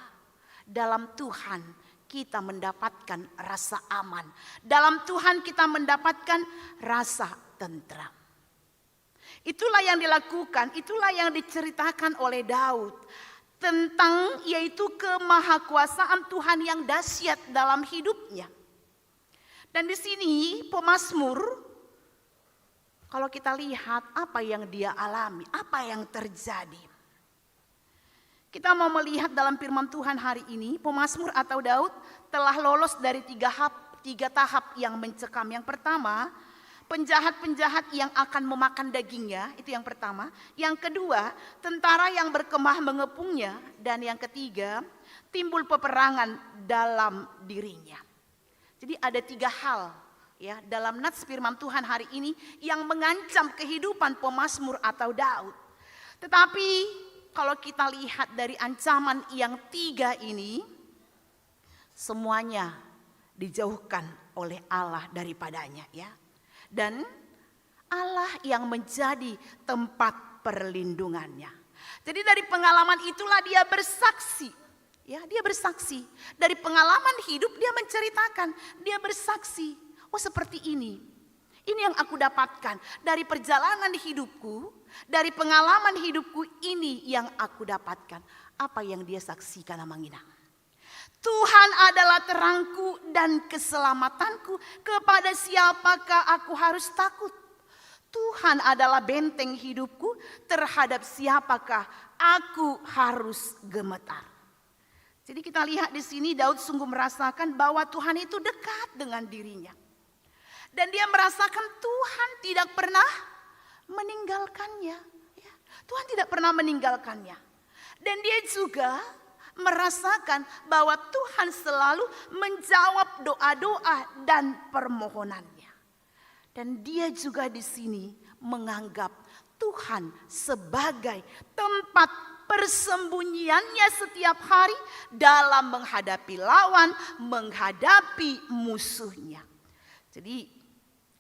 Dalam Tuhan kita mendapatkan rasa aman. Dalam Tuhan kita mendapatkan rasa tentram. Itulah yang dilakukan, itulah yang diceritakan oleh Daud tentang yaitu kemahakuasaan Tuhan yang dahsyat dalam hidupnya. Dan di sini pemazmur, kalau kita lihat apa yang dia alami, apa yang terjadi. Kita mau melihat dalam firman Tuhan hari ini, pemazmur atau Daud telah lolos dari tiga tahap yang mencekam. Yang pertama, penjahat-penjahat yang akan memakan dagingnya, itu yang pertama. Yang kedua, tentara yang berkemah mengepungnya. Dan yang ketiga, timbul peperangan dalam dirinya. Jadi ada tiga hal ya dalam nats firman Tuhan hari ini yang mengancam kehidupan pemazmur atau Daud. Tetapi kalau kita lihat dari ancaman yang tiga ini, semuanya dijauhkan oleh Allah daripadanya ya. Dan Allah yang menjadi tempat perlindungannya. Jadi dari pengalaman itulah dia bersaksi. Ya, dia bersaksi. Dari pengalaman hidup dia menceritakan, dia bersaksi. Oh, seperti ini. Ini yang aku dapatkan dari perjalanan hidupku, dari pengalaman hidupku ini yang aku dapatkan. Apa yang dia saksikan Amangina? Tuhan adalah terangku dan keselamatanku, kepada siapakah aku harus takut? Tuhan adalah benteng hidupku, terhadap siapakah aku harus gemetar? Jadi kita lihat di sini Daud sungguh merasakan bahwa Tuhan itu dekat dengan dirinya. Dan dia merasakan Tuhan tidak pernah meninggalkannya. Ya, Tuhan tidak pernah meninggalkannya. Dan dia juga merasakan bahwa Tuhan selalu menjawab doa-doa dan permohonannya. Dan dia juga di sini menganggap Tuhan sebagai tempat persembunyiannya setiap hari dalam menghadapi lawan, menghadapi musuhnya. Jadi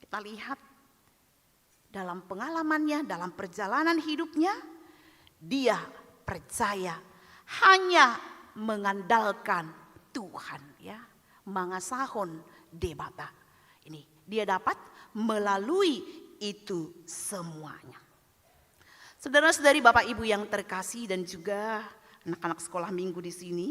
kita lihat dalam pengalamannya, dalam perjalanan hidupnya, dia percaya hanya mengandalkan Tuhan ya, mangasahon debata. Ini dia dapat melalui itu semuanya. Saudara-saudari, Bapak Ibu yang terkasih dan juga anak-anak sekolah minggu di sini,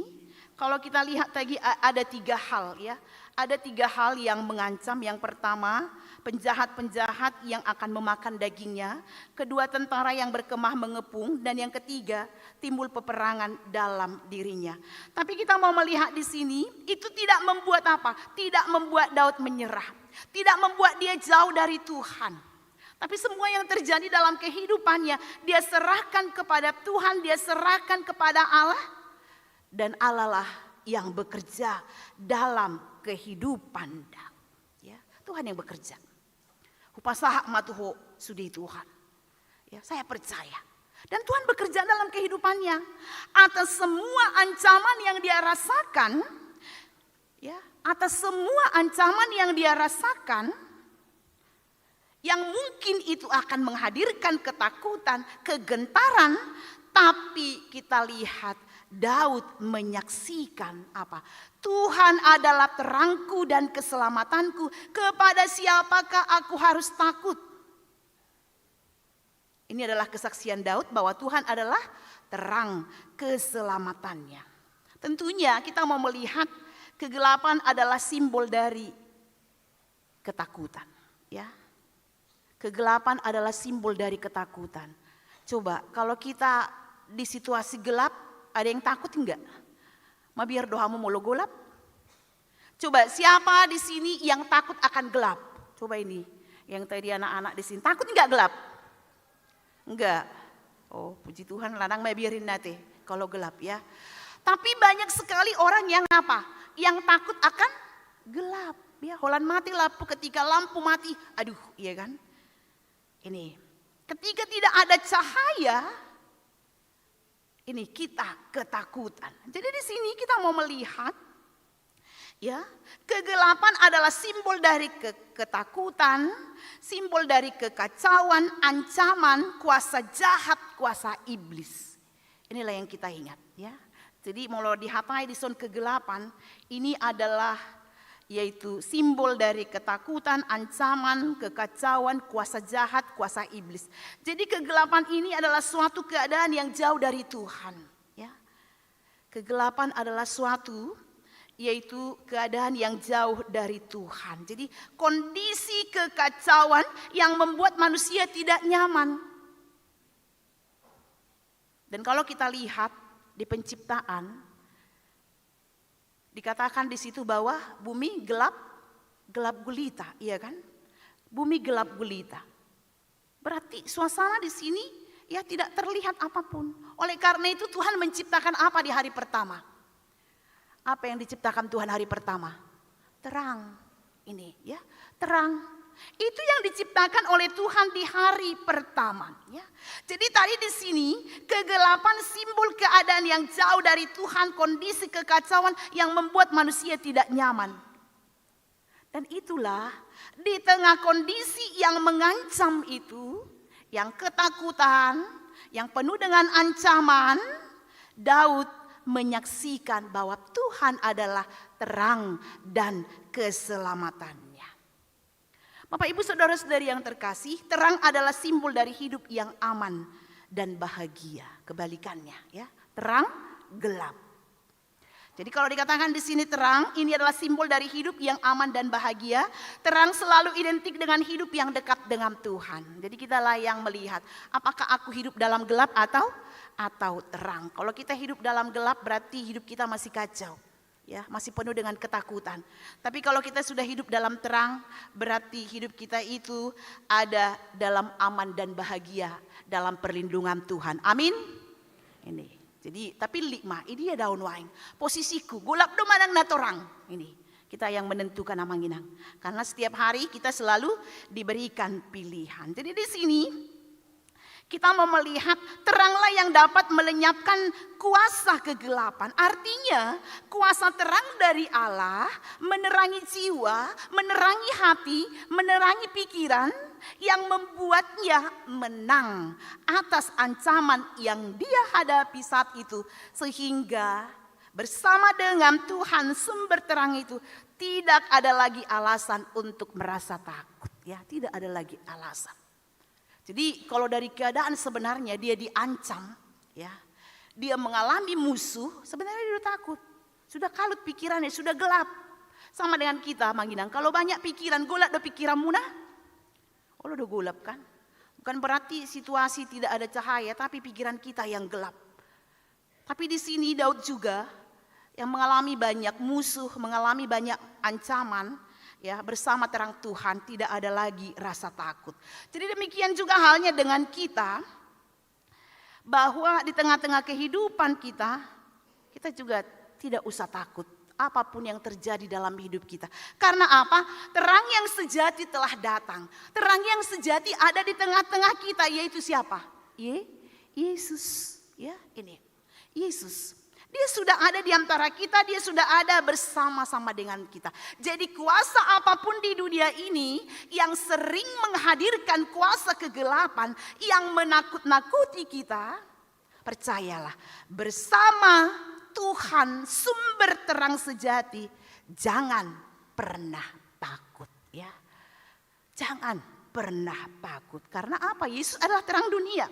kalau kita lihat tadi ada tiga hal ya, ada tiga hal yang mengancam. Yang pertama, penjahat-penjahat yang akan memakan dagingnya. Kedua, tentara yang berkemah mengepung. Dan yang ketiga, timbul peperangan dalam dirinya. Tapi kita mau melihat di sini, itu tidak membuat apa? Tidak membuat Daud menyerah. Tidak membuat dia jauh dari Tuhan. Tapi semua yang terjadi dalam kehidupannya, dia serahkan kepada Tuhan, dia serahkan kepada Allah. Dan Allah lah yang bekerja dalam kehidupan Daud. Ya, Tuhan yang bekerja. Upasahak matuho sudi Tuhan. Ya, saya percaya. Dan Tuhan bekerja dalam kehidupannya. Atas semua ancaman yang dia rasakan, ya, atas semua ancaman yang dia rasakan, yang mungkin itu akan menghadirkan ketakutan, kegentaran, tapi kita lihat Daud menyaksikan apa? Tuhan adalah terangku dan keselamatanku, kepada siapakah aku harus takut? Ini adalah kesaksian Daud bahwa Tuhan adalah terang keselamatannya. Tentunya kita mau melihat kegelapan adalah simbol dari ketakutan, ya. Kegelapan adalah simbol dari ketakutan. Coba kalau kita di situasi gelap, ada yang takut enggak? Ma biar doamu molo golap. Coba siapa di sini yang takut akan gelap? Coba ini, yang tadi anak-anak di sini takut enggak gelap? Enggak. Oh, puji Tuhan, lanang ma biarin nate kalau gelap ya. Tapi banyak sekali orang yang apa? Yang takut akan gelap. Ya, holan mati lampu, ketika lampu mati, aduh, iya kan? Ini, ketika tidak ada cahaya, ini kita ketakutan. Jadi di sini kita mau melihat, ya, kegelapan adalah simbol dari ketakutan, simbol dari kekacauan, ancaman, kuasa jahat, kuasa iblis. Inilah yang kita ingat, ya. Jadi mau dihatai di zona kegelapan, ini adalah yaitu simbol dari ketakutan, ancaman, kekacauan, kuasa jahat, kuasa iblis. Jadi kegelapan ini adalah suatu keadaan yang jauh dari Tuhan. Ya. Kegelapan adalah suatu yaitu keadaan yang jauh dari Tuhan. Jadi kondisi kekacauan yang membuat manusia tidak nyaman. Dan kalau kita lihat di penciptaan, dikatakan di situ bahwa bumi gelap gulita, iya kan? Bumi gelap gulita. Berarti suasana di sini ya tidak terlihat apapun. Oleh karena itu Tuhan menciptakan apa di hari pertama? Apa yang diciptakan Tuhan hari pertama? Terang. Ini ya, terang. Itu yang diciptakan oleh Tuhan di hari pertama. Ya. Jadi tadi di sini kegelapan simbol keadaan yang jauh dari Tuhan, kondisi kekacauan yang membuat manusia tidak nyaman. Dan itulah di tengah kondisi yang mengancam itu, yang ketakutan, yang penuh dengan ancaman, Daud menyaksikan bahwa Tuhan adalah terang dan keselamatannya. Bapak Ibu Saudara-saudari yang terkasih, terang adalah simbol dari hidup yang aman dan bahagia. Kebalikannya ya, terang gelap. Jadi kalau dikatakan di sini terang, ini adalah simbol dari hidup yang aman dan bahagia. Terang selalu identik dengan hidup yang dekat dengan Tuhan. Jadi kitalah yang melihat, apakah aku hidup dalam gelap atau terang. Kalau kita hidup dalam gelap berarti hidup kita masih kacau. Ya, masih penuh dengan ketakutan. Tapi kalau kita sudah hidup dalam terang, berarti hidup kita itu ada dalam aman dan bahagia dalam perlindungan Tuhan. Amin. Ini. Jadi, tapi likmah, ini ya daun wine. Posisiku, golap do manang na torang. Ini. Kita yang menentukan nama nginang. Karena setiap hari kita selalu diberikan pilihan. Jadi di sini kita mau melihat teranglah yang dapat melenyapkan kuasa kegelapan. Artinya kuasa terang dari Allah menerangi jiwa, menerangi hati, menerangi pikiran yang membuatnya menang atas ancaman yang dia hadapi saat itu. Sehingga bersama dengan Tuhan sumber terang itu tidak ada lagi alasan untuk merasa takut. Ya, tidak ada lagi alasan. Jadi kalau dari keadaan sebenarnya dia diancam, ya, dia mengalami musuh, sebenarnya dia udah takut, sudah kalut pikirannya, sudah gelap. Sama dengan kita, Manginang. Kalau banyak pikiran, golap do pikiran munah, oh udah golap kan? Bukan berarti situasi tidak ada cahaya, tapi pikiran kita yang gelap. Tapi di sini Daud juga yang mengalami banyak musuh, mengalami banyak ancaman. Ya, bersama terang Tuhan tidak ada lagi rasa takut. Jadi demikian juga halnya dengan kita, bahwa di tengah-tengah kehidupan kita juga tidak usah takut apapun yang terjadi dalam hidup kita. Karena apa? Terang yang sejati telah datang. Terang yang sejati ada di tengah-tengah kita, yaitu siapa? Yesus. Ya, ini Yesus. Dia sudah ada di antara kita, dia sudah ada bersama-sama dengan kita. Jadi kuasa apapun di dunia ini yang sering menghadirkan kuasa kegelapan yang menakut-nakuti kita, percayalah, bersama Tuhan sumber terang sejati, jangan pernah takut ya. Jangan pernah takut. Karena apa? Yesus adalah terang dunia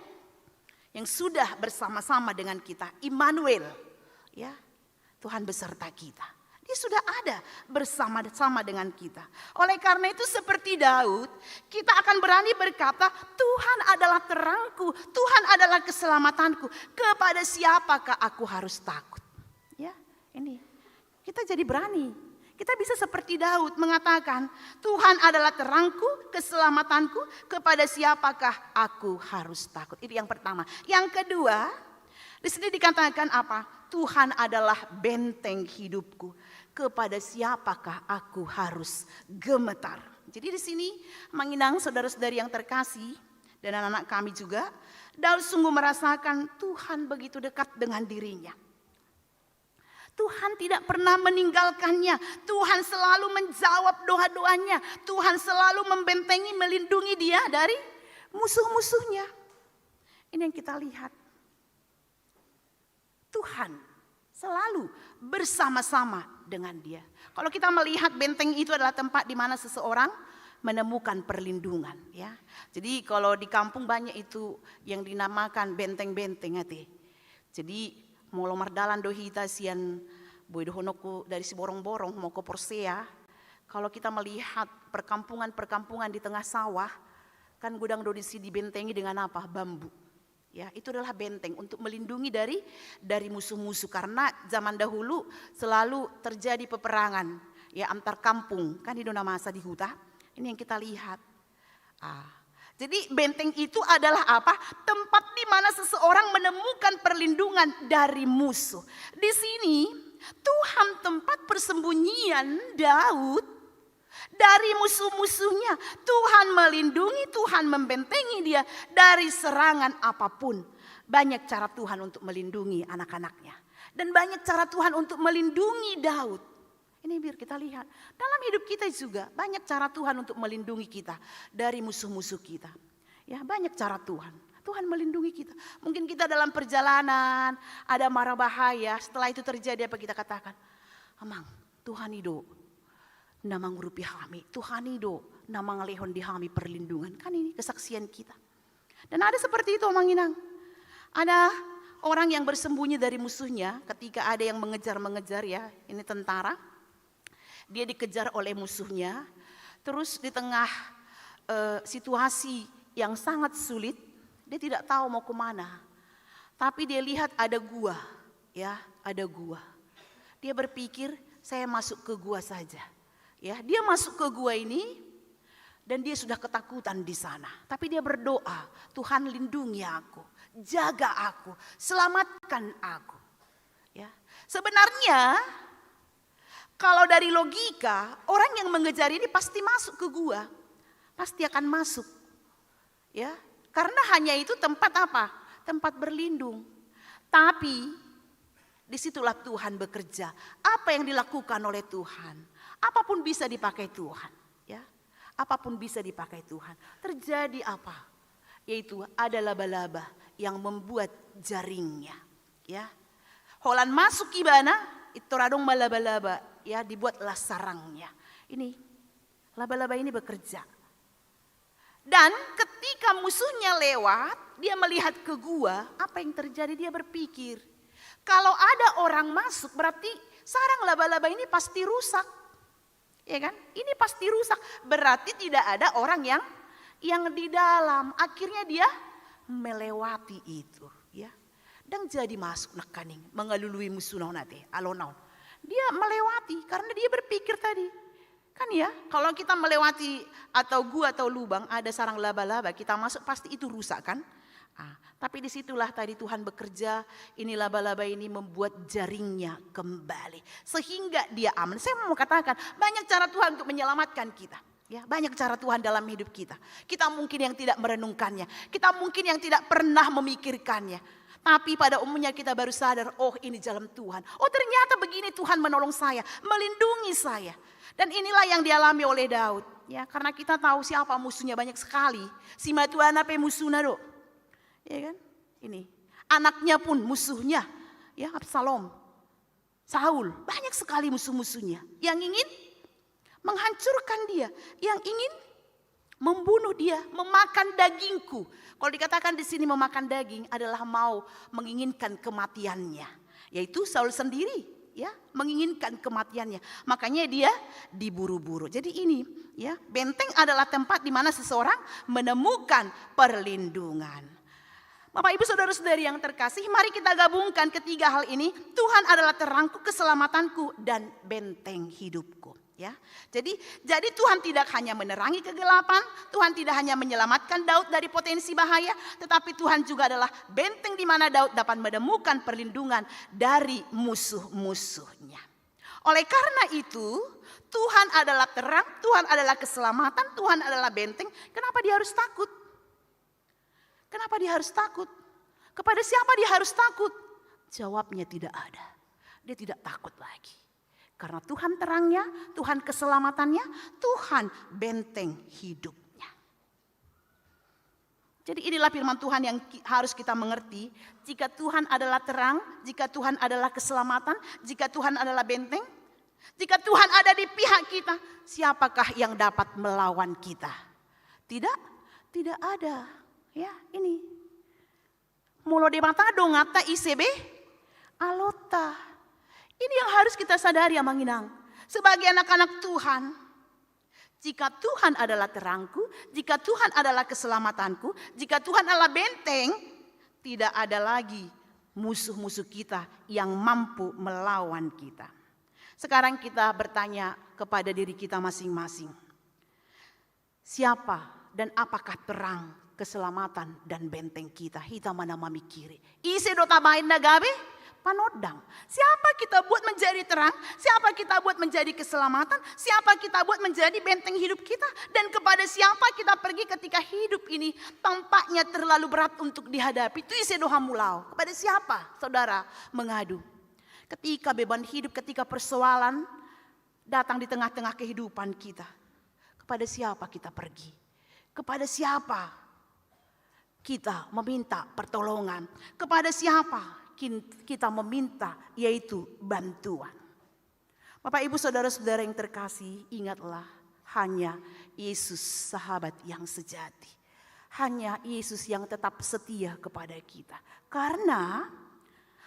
yang sudah bersama-sama dengan kita, Immanuel. Ya, Tuhan beserta kita. Dia sudah ada bersama-sama dengan kita. Oleh karena itu seperti Daud, kita akan berani berkata, Tuhan adalah terangku, Tuhan adalah keselamatanku. Kepada siapakah aku harus takut? Ya, ini kita jadi berani. Kita bisa seperti Daud mengatakan, Tuhan adalah terangku, keselamatanku. Kepada siapakah aku harus takut? Itu yang pertama. Yang kedua, Di sini dikatakan apa? Tuhan adalah benteng hidupku. Kepada siapakah aku harus gemetar? Jadi di sini menginang saudara-saudari yang terkasih dan anak-anak kami juga, Daud sungguh merasakan Tuhan begitu dekat dengan dirinya. Tuhan tidak pernah meninggalkannya. Tuhan selalu menjawab doa-doanya. Tuhan selalu membentengi, melindungi dia dari musuh-musuhnya. Ini yang kita lihat. Tuhan selalu bersama-sama dengan dia. Kalau kita melihat benteng itu adalah tempat di mana seseorang menemukan perlindungan, ya. Jadi kalau di kampung banyak itu yang dinamakan benteng-benteng ate. Jadi molo mardalan dohita sian boidohonoku dari si borong-borong mau ke Porsea. Kalau kita melihat perkampungan-perkampungan di tengah sawah, kan gudang dodisi dibentengi dengan apa? Bambu. Ya, itu adalah benteng untuk melindungi dari musuh-musuh, karena zaman dahulu selalu terjadi peperangan ya antar kampung, kan di Dona Masa di Huta. Ini yang kita lihat. Jadi benteng itu adalah apa? Tempat di mana seseorang menemukan perlindungan dari musuh. Di sini Tuhan tempat persembunyian Daud dari musuh-musuhnya. Tuhan melindungi, Tuhan membentengi dia dari serangan apapun. Banyak cara Tuhan untuk melindungi anak-anaknya. Dan banyak cara Tuhan untuk melindungi Daud. Ini biar kita lihat. Dalam hidup kita juga banyak cara Tuhan untuk melindungi kita dari musuh-musuh kita. Ya, banyak cara Tuhan. Tuhan melindungi kita. Mungkin kita dalam perjalanan ada mara bahaya. Setelah itu terjadi apa kita katakan? Amang, Tuhan hidup. Nama ngurupi kami, Tuhan itu nama ngelehon di kami perlindungan. Kan ini kesaksian kita. Dan ada seperti itu Omang Inang. Ada orang yang bersembunyi dari musuhnya ketika ada yang mengejar-mengejar ya. Ini tentara. Dia dikejar oleh musuhnya. Terus di tengah situasi yang sangat sulit, dia tidak tahu mau kemana. Tapi dia lihat ada gua, ya, ada gua. Dia berpikir saya masuk ke gua saja. Ya, dia masuk ke gua ini dan dia sudah ketakutan di sana. Tapi dia berdoa, Tuhan lindungi aku, jaga aku, selamatkan aku. Ya, sebenarnya kalau dari logika orang yang mengejar ini pasti masuk ke gua, pasti akan masuk. Ya, karena hanya itu tempat apa? Tempat berlindung. Tapi disitulah Tuhan bekerja. Apa yang dilakukan oleh Tuhan? Apapun bisa dipakai Tuhan, ya. Apapun bisa dipakai Tuhan. Terjadi apa? Yaitu ada laba-laba yang membuat jaringnya, ya. Holan masuk ibana, itu radong malaba-laba, ya, dibuatlah sarangnya. Ini laba-laba ini bekerja. Dan ketika musuhnya lewat, dia melihat ke gua, apa yang terjadi? Dia berpikir, kalau ada orang masuk berarti sarang laba-laba ini pasti rusak. Ya kan? Ini pasti rusak. Berarti tidak ada orang yang di dalam. Akhirnya dia melewati itu, ya. Dan jadi masuk nekaning, mengalului musuh naon ate, alonaun. Dia melewati karena dia berpikir tadi. Kan ya, kalau kita melewati atau gua atau lubang ada sarang laba-laba, kita masuk pasti itu rusak kan? Tapi disitulah tadi Tuhan bekerja, ini laba-laba ini membuat jaringnya kembali. Sehingga dia aman. Saya mau katakan banyak cara Tuhan untuk menyelamatkan kita. Ya, banyak cara Tuhan dalam hidup kita. Kita mungkin yang tidak merenungkannya. Kita mungkin yang tidak pernah memikirkannya. Tapi pada umumnya kita baru sadar, oh ini jalan Tuhan. Oh ternyata begini Tuhan menolong saya, melindungi saya. Dan inilah yang dialami oleh Daud. Ya, karena kita tahu siapa musuhnya banyak sekali. Si matuana pe musuhna do. Ya kan? Ini anaknya pun musuhnya, ya, Absalom, Saul, banyak sekali musuh-musuhnya yang ingin menghancurkan dia, yang ingin membunuh dia, memakan dagingku. Kalau dikatakan di sini memakan daging adalah mau menginginkan kematiannya, yaitu Saul sendiri, ya, menginginkan kematiannya. Makanya dia diburu-buru. Jadi ini, ya, benteng adalah tempat di mana seseorang menemukan perlindungan. Bapak Ibu Saudara-saudari yang terkasih, mari kita gabungkan ketiga hal ini. Tuhan adalah terangku, keselamatanku, dan benteng hidupku. Ya, jadi Tuhan tidak hanya menerangi kegelapan, Tuhan tidak hanya menyelamatkan Daud dari potensi bahaya, tetapi Tuhan juga adalah benteng di mana Daud dapat menemukan perlindungan dari musuh-musuhnya. Oleh karena itu, Tuhan adalah terang, Tuhan adalah keselamatan, Tuhan adalah benteng. Kenapa dia harus takut? Kenapa dia harus takut? Kepada siapa dia harus takut? Jawabnya tidak ada. Dia tidak takut lagi. Karena Tuhan terangnya, Tuhan keselamatannya, Tuhan benteng hidupnya. Jadi inilah firman Tuhan yang harus kita mengerti. Jika Tuhan adalah terang, jika Tuhan adalah keselamatan, jika Tuhan adalah benteng, jika Tuhan ada di pihak kita, siapakah yang dapat melawan kita? Tidak ada. Ya, ini. Mulo de matado ngata ICB alota. Ini yang harus kita sadari ya Manginang. Sebagai anak-anak Tuhan, jika Tuhan adalah terangku, jika Tuhan adalah keselamatanku, jika Tuhan adalah benteng, tidak ada lagi musuh-musuh kita yang mampu melawan kita. Sekarang kita bertanya kepada diri kita masing-masing. Siapa dan apakah terang, keselamatan dan benteng kita? Hita mana mamikiri. Ise do tabain nagabe? Panodang. Siapa kita buat menjadi terang? Siapa kita buat menjadi keselamatan? Siapa kita buat menjadi benteng hidup kita? Dan kepada siapa kita pergi ketika hidup ini tampaknya terlalu berat untuk dihadapi? Itu isi doa mulau. Kepada siapa saudara mengadu? Ketika beban hidup, ketika persoalan datang di tengah-tengah kehidupan kita. Kepada siapa kita pergi? Kepada siapa kita meminta pertolongan? Kepada siapa kita meminta, yaitu bantuan. Bapak Ibu saudara-saudara yang terkasih, ingatlah hanya Yesus sahabat yang sejati. Hanya Yesus yang tetap setia kepada kita. Karena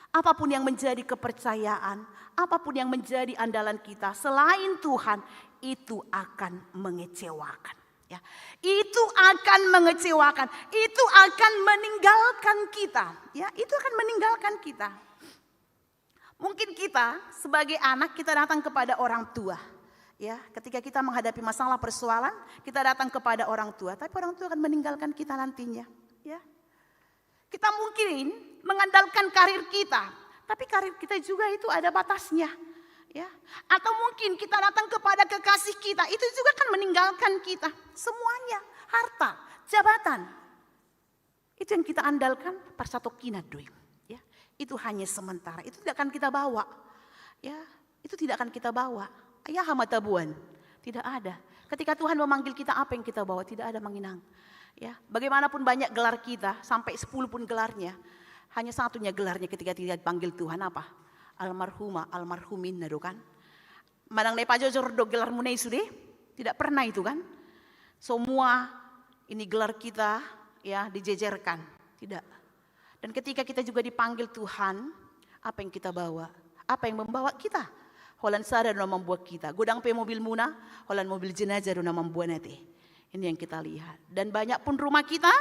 apapun yang menjadi kepercayaan, apapun yang menjadi andalan kita selain Tuhan, itu akan mengecewakan. Ya, itu akan mengecewakan, itu akan meninggalkan kita. Ya, itu akan meninggalkan kita. Mungkin kita sebagai anak kita datang kepada orang tua. Ya, ketika kita menghadapi masalah persoalan, kita datang kepada orang tua, tapi orang tua akan meninggalkan kita nantinya. Ya, kita mungkin mengandalkan karir kita, tapi karir kita juga itu ada batasnya. Ya, atau mungkin kita datang kepada kekasih kita, itu juga akan meninggalkan kita. Semuanya, harta, jabatan. Itu yang kita andalkan persatokina doim. Ya, itu hanya sementara, itu tidak akan kita bawa. Ya, itu tidak akan kita bawa. Ayah hamatabuan, tidak ada. Ketika Tuhan memanggil kita, apa yang kita bawa? Tidak ada Manginang. Ya, bagaimanapun banyak gelar kita, sampai 10 pun gelarnya, hanya satunya gelarnya ketika tidak dipanggil Tuhan apa? Almarhumah, almarhumin nado kan. Manang ne pajojor do gelar munai sude, tidak pernah itu kan. Semua ini gelar kita ya dijejerkan, tidak. Dan ketika kita juga dipanggil Tuhan, apa yang kita bawa? Apa yang membawa kita? Holan sada do membuat kita. Godang pe mobil muna, holan mobil jenazah do membuat nanti. Ini yang kita lihat. Dan banyak pun rumah kita,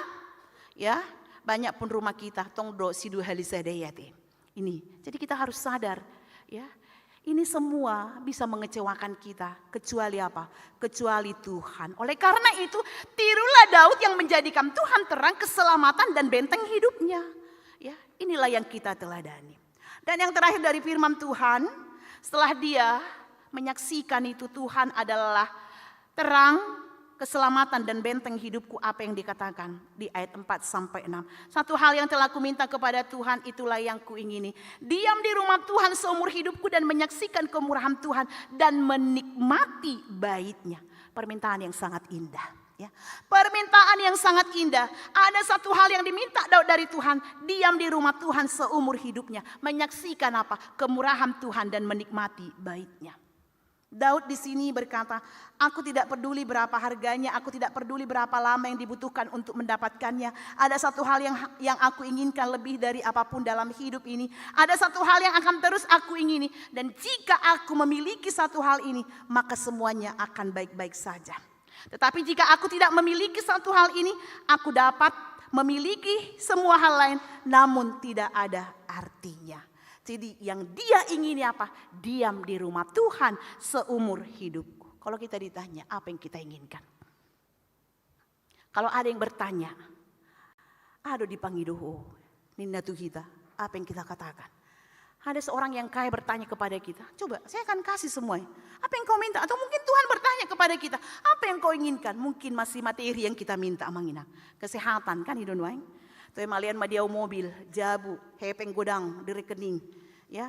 ya, banyak pun rumah kita tong do sidu halisadayati. Ini, jadi kita harus sadar, ya, ini semua bisa mengecewakan kita, kecuali apa? Kecuali Tuhan. Oleh karena itu, tirulah Daud yang menjadikan Tuhan terang, keselamatan dan benteng hidupnya. Ya, inilah yang kita teladani. Dan yang terakhir dari firman Tuhan, setelah dia menyaksikan itu Tuhan adalah terang, keselamatan dan benteng hidupku, apa yang dikatakan di ayat 4 sampai 6. Satu hal yang telah kuminta kepada Tuhan, itulah yang kuingini. Diam di rumah Tuhan seumur hidupku dan menyaksikan kemurahan Tuhan dan menikmati baitnya. Permintaan yang sangat indah. Ya. Permintaan yang sangat indah. Ada satu hal yang diminta Daud dari Tuhan. Diam di rumah Tuhan seumur hidupnya. Menyaksikan apa? Kemurahan Tuhan dan menikmati baitnya. Daud di sini berkata, aku tidak peduli berapa harganya, aku tidak peduli berapa lama yang dibutuhkan untuk mendapatkannya. Ada satu hal yang aku inginkan lebih dari apapun dalam hidup ini. Ada satu hal yang akan terus aku ingini. Dan jika aku memiliki satu hal ini, maka semuanya akan baik-baik saja. Tetapi jika aku tidak memiliki satu hal ini, aku dapat memiliki semua hal lain, namun tidak ada artinya. Jadi yang dia ingini apa? Diam di rumah Tuhan seumur hidupku. kalau kita ditanya apa yang kita inginkan. Kalau ada yang bertanya, aduh dipangidoho, ninda tuh kita, apa yang kita katakan? Ada seorang yang kaya bertanya kepada kita, coba saya akan kasih semuanya. Apa yang kau minta? Atau mungkin Tuhan bertanya kepada kita, apa yang kau inginkan? Mungkin masih materi yang kita minta, manginang. Kesehatan kan hidon waing. Tuh malian madiau mobil, jabu, hepeng godang di rekening, ya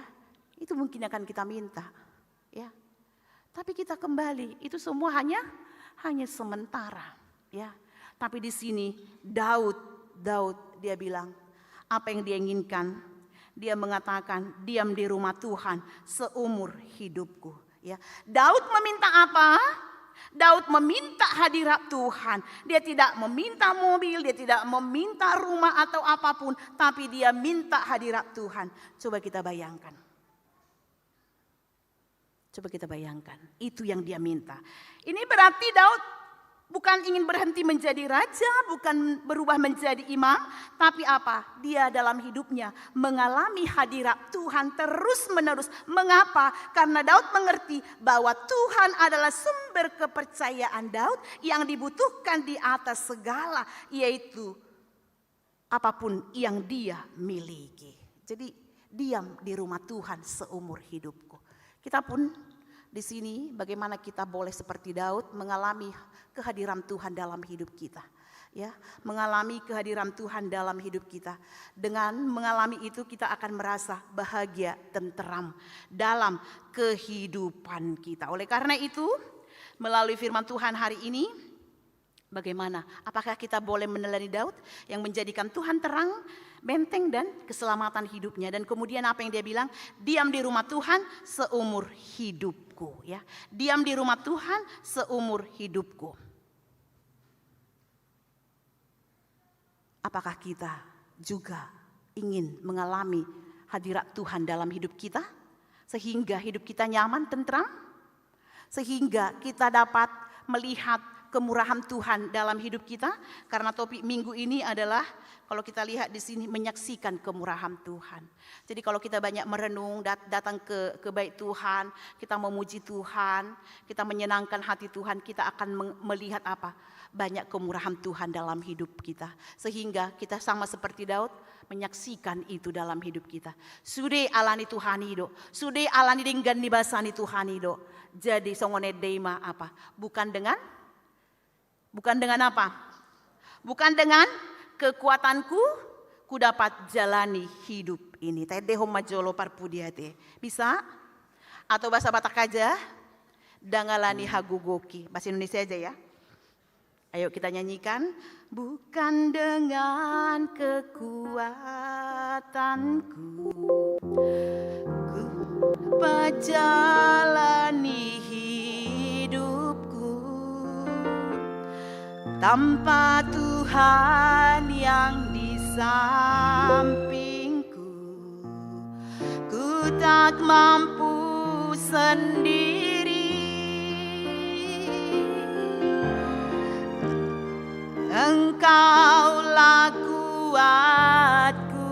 itu mungkin akan kita minta, ya. Tapi kita kembali, itu semua hanya sementara, ya. Tapi di sini Daud dia bilang apa yang dia inginkan. Dia mengatakan diam di rumah Tuhan seumur hidupku. Ya, Daud meminta apa? Daud meminta hadirat Tuhan. Dia tidak meminta mobil, dia tidak meminta rumah atau apapun, tapi dia minta hadirat Tuhan. Coba kita bayangkan. Coba kita bayangkan, itu yang dia minta. Ini berarti Daud bukan ingin berhenti menjadi raja, bukan berubah menjadi imam, tapi apa? Dia dalam hidupnya mengalami hadirat Tuhan terus-menerus. Mengapa? Karena Daud mengerti bahwa Tuhan adalah sumber kepercayaan Daud yang dibutuhkan di atas segala, yaitu apapun yang dia miliki. Jadi diam di rumah Tuhan seumur hidupku. Kita pun di sini bagaimana kita boleh seperti Daud mengalami kehadiran Tuhan dalam hidup kita. Ya, mengalami kehadiran Tuhan dalam hidup kita. Dengan mengalami itu kita akan merasa bahagia, tenteram dalam kehidupan kita. Oleh karena itu, melalui firman Tuhan hari ini, bagaimana? Apakah kita boleh meneladani Daud yang menjadikan Tuhan terang, benteng dan keselamatan hidupnya. Dan kemudian apa yang dia bilang? Diam di rumah Tuhan seumur hidupku. Ya, diam di rumah Tuhan seumur hidupku. Apakah kita juga ingin mengalami hadirat Tuhan dalam hidup kita? Sehingga hidup kita nyaman, tentram? Sehingga kita dapat melihat kemurahan Tuhan dalam hidup kita? Karena topik minggu ini adalah, kalau kita lihat di sini, menyaksikan kemurahan Tuhan. Jadi kalau kita banyak merenung, datang ke bait Tuhan, kita memuji Tuhan, kita menyenangkan hati Tuhan, kita akan melihat apa? Banyak kemurahan Tuhan dalam hidup kita. Sehingga kita sama seperti Daud menyaksikan itu dalam hidup kita. Sude alani Tuhan hidup, sude alani dengan dibasani Tuhan hidup. Jadi songone deima apa? Bukan dengan apa? Bukan dengan kekuatanku, ku dapat jalani hidup ini. Tedeho majolo parpudiate. Bisa? Atau bahasa Batak aja? Dangalani hagugoki. Bahasa Indonesia aja ya. Ayo kita nyanyikan. Bukan dengan kekuatanku, ku jalani hidupku tanpa Tuhan yang di sampingku. Ku tak mampu sendiri. Engkaulah kuatku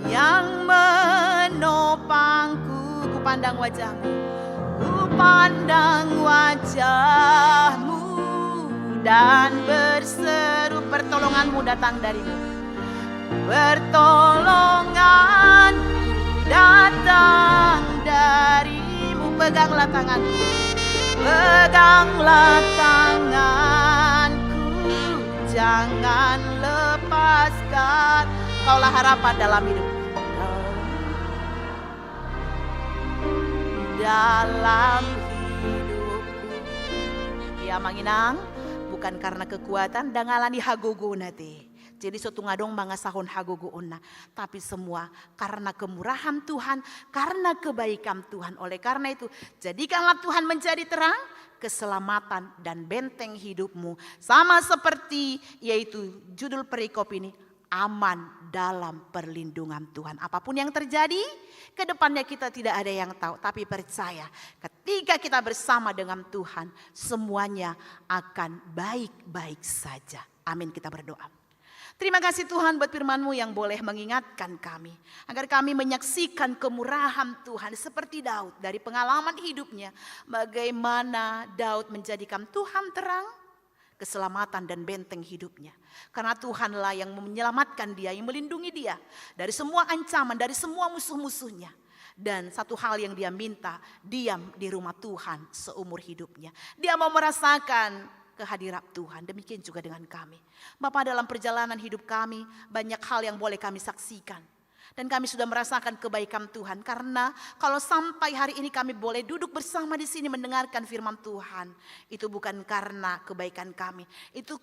yang menopangku. Ku pandang wajahmu, ku pandang wajahmu dan berseru, pertolonganmu datang darimu. Pertolongan datang darimu. Peganglah tanganku, peganglah tanganku, jangan lepaskan. Kaulah harapan dalam hidupku, dalam hidupku. Ya manginang, bukan karena kekuatan dangalani hagogo nate. Jadi suatu ngadong bangga sahon hagogo onna, tapi semua karena kemurahan Tuhan, karena kebaikan Tuhan. Oleh karena itu, jadikanlah Tuhan menjadi terang, keselamatan dan benteng hidupmu. Sama seperti yaitu judul perikop ini, aman dalam perlindungan Tuhan. Apapun yang terjadi, ke depannya kita tidak ada yang tahu. Tapi percaya, ketika kita bersama dengan Tuhan, semuanya akan baik-baik saja. Amin, kita berdoa. Terima kasih Tuhan buat firman-Mu yang boleh mengingatkan kami. Agar kami menyaksikan kemurahan Tuhan seperti Daud dari pengalaman hidupnya. Bagaimana Daud menjadikan Tuhan terang, keselamatan dan benteng hidupnya. Karena Tuhanlah yang menyelamatkan dia, yang melindungi dia dari semua ancaman, dari semua musuh-musuhnya. Dan satu hal yang dia minta, diam di rumah Tuhan seumur hidupnya. Dia mau merasakan kehadiran Tuhan. Demikian juga dengan kami. Bapak, dalam perjalanan hidup kami banyak hal yang boleh kami saksikan. Dan kami sudah merasakan kebaikan Tuhan. Karena kalau sampai hari ini kami boleh duduk bersama di sini mendengarkan firman Tuhan. Itu bukan karena kebaikan kami. Itu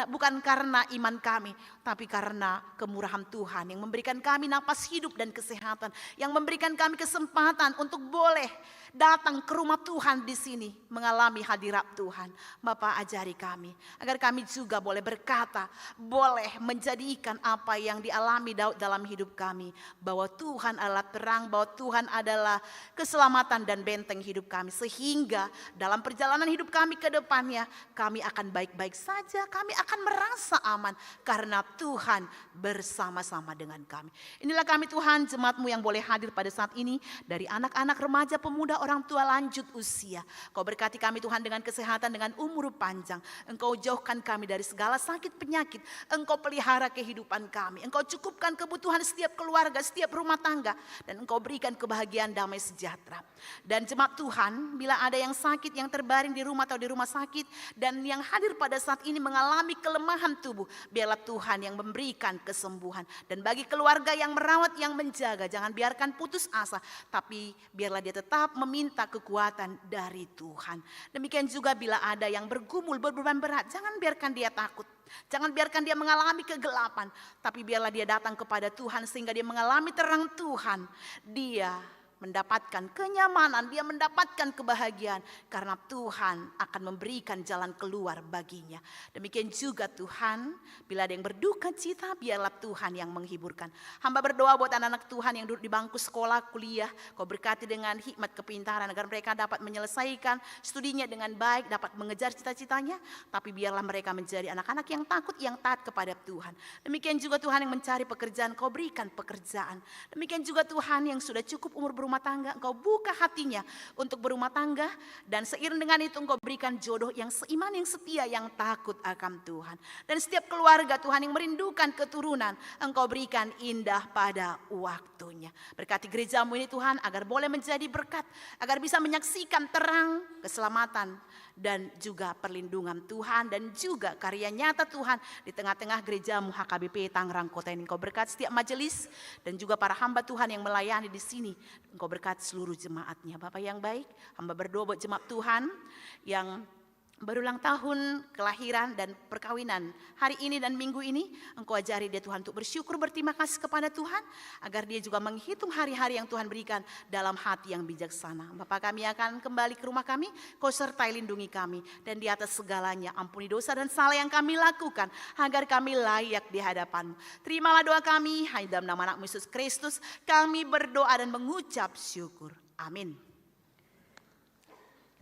bukan karena iman kami. Tapi karena kemurahan Tuhan yang memberikan kami napas hidup dan kesehatan. Yang memberikan kami kesempatan untuk boleh datang ke rumah Tuhan di sini. Mengalami hadirat Tuhan. Bapak, ajari kami. Agar kami juga boleh berkata. Boleh menjadikan apa yang dialami Daud dalam hidup kami. Bahwa Tuhan adalah terang, bahwa Tuhan adalah keselamatan dan benteng hidup kami. Sehingga dalam perjalanan hidup kami ke depannya, kami akan baik-baik saja, kami akan merasa aman. Karena Tuhan bersama-sama dengan kami. Inilah kami Tuhan, jemaat-Mu yang boleh hadir pada saat ini. Dari anak-anak, remaja, pemuda, orang tua lanjut usia. Kau berkati kami Tuhan dengan kesehatan, dengan umur panjang. Engkau jauhkan kami dari segala sakit penyakit. Engkau pelihara kehidupan kami. Engkau cukupkan kebutuhan setiap keluarga, setiap rumah tangga, dan Engkau berikan kebahagiaan, damai sejahtera. Dan jemaat Tuhan, bila ada yang sakit, yang terbaring di rumah atau di rumah sakit, dan yang hadir pada saat ini mengalami kelemahan tubuh, biarlah Tuhan yang memberikan kesembuhan. Dan bagi keluarga yang merawat, yang menjaga, jangan biarkan putus asa, tapi biarlah dia tetap meminta kekuatan dari Tuhan. Demikian juga bila ada yang bergumul, berbeban berat, jangan biarkan dia takut. Jangan biarkan dia mengalami kegelapan, tapi biarlah dia datang kepada Tuhan sehingga dia mengalami terang Tuhan. Dia mendapatkan kenyamanan, dia mendapatkan kebahagiaan karena Tuhan akan memberikan jalan keluar baginya. Demikian juga Tuhan, bila ada yang berduka cita, biarlah Tuhan yang menghiburkan. Hamba berdoa buat anak-anak Tuhan yang duduk di bangku sekolah, kuliah, Kau berkati dengan hikmat kepintaran agar mereka dapat menyelesaikan studinya dengan baik, dapat mengejar cita-citanya, tapi biarlah mereka menjadi anak-anak yang takut, yang taat kepada Tuhan. Demikian juga Tuhan yang mencari pekerjaan, Kau berikan pekerjaan. Demikian juga Tuhan yang sudah cukup umur berumah tangga, Engkau buka hatinya untuk berumah tangga, dan seiring dengan itu Engkau berikan jodoh yang seiman, yang setia, yang takut akan Tuhan. Dan setiap keluarga Tuhan yang merindukan keturunan, Engkau berikan indah pada waktunya. Berkati gereja-Mu ini Tuhan agar boleh menjadi berkat, agar bisa menyaksikan terang, keselamatan, dan juga perlindungan Tuhan, dan juga karya nyata Tuhan di tengah-tengah gereja-Mu HKBP Tangerang Kota ini. Engkau berkat setiap majelis dan juga para hamba Tuhan yang melayani di sini. Engkau berkat seluruh jemaatnya. Bapak yang baik, hamba berdoa buat jemaat Tuhan yang berulang tahun kelahiran dan perkawinan hari ini dan minggu ini. Engkau ajari dia Tuhan untuk bersyukur, berterima kasih kepada Tuhan, agar dia juga menghitung hari-hari yang Tuhan berikan dalam hati yang bijaksana. Bapak, kami akan kembali ke rumah kami, Kau sertai lindungi kami, dan di atas segalanya ampuni dosa dan salah yang kami lakukan, agar kami layak di hadapan-Mu. Terimalah doa kami, hanya dalam nama anak Yesus Kristus kami berdoa dan mengucap syukur. Amin.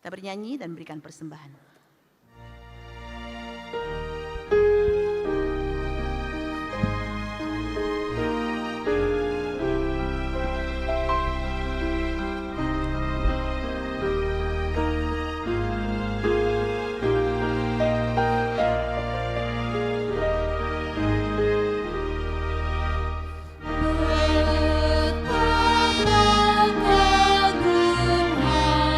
Kita bernyanyi dan berikan persembahan. Betapa kagum hatiku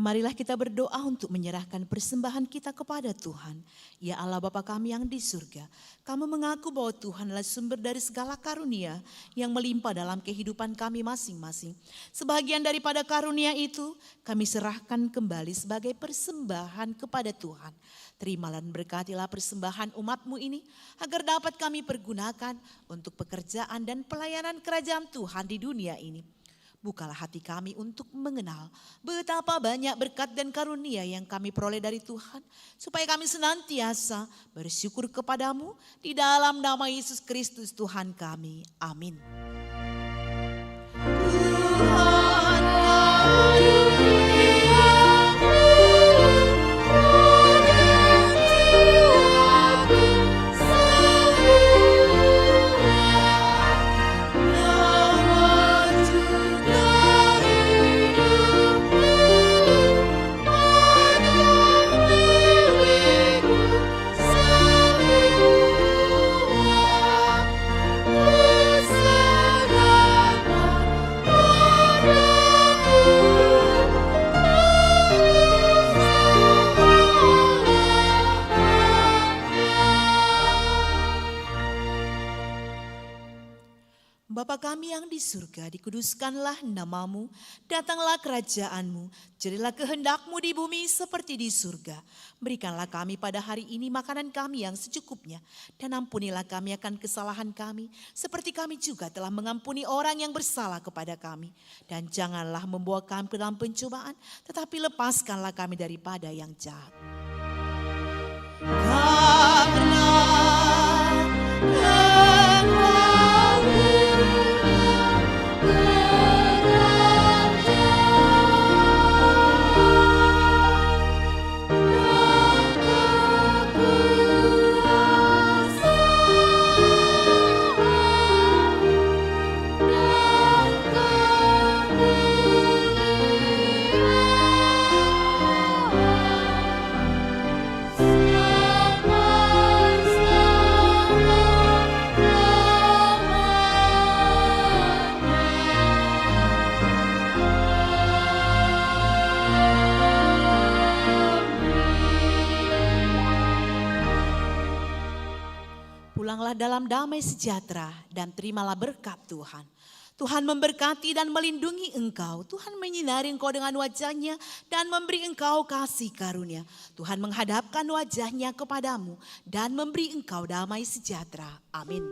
marilah kita berdoa untuk menyerahkan persembahan kita kepada Tuhan. Ya Allah Bapa kami yang di surga, kami mengaku bahwa Tuhan adalah sumber dari segala karunia yang melimpah dalam kehidupan kami masing-masing. Sebagian daripada karunia itu kami serahkan kembali sebagai persembahan kepada Tuhan. Terimalah dan berkatilah persembahan umat-Mu ini agar dapat kami pergunakan untuk pekerjaan dan pelayanan kerajaan Tuhan di dunia ini. Bukalah hati kami untuk mengenal betapa banyak berkat dan karunia yang kami peroleh dari Tuhan, supaya kami senantiasa bersyukur kepadamu di dalam nama Yesus Kristus Tuhan kami. Amin. Tuhan Bapa kami yang di surga, dikuduskanlah namamu, datanglah kerajaanmu, jadilah kehendak-Mu di bumi seperti di surga. Berikanlah kami pada hari ini makanan kami yang secukupnya, dan ampunilah kami akan kesalahan kami, seperti kami juga telah mengampuni orang yang bersalah kepada kami. Dan janganlah membawa kami ke dalam pencobaan, tetapi lepaskanlah kami daripada yang jahat. Karena pulanglah dalam damai sejahtera dan terimalah berkat Tuhan. Tuhan memberkati dan melindungi engkau. Tuhan menyinari engkau dengan wajah-Nya dan memberi engkau kasih karunia. Tuhan menghadapkan wajah-Nya kepadamu dan memberi engkau damai sejahtera. Amin.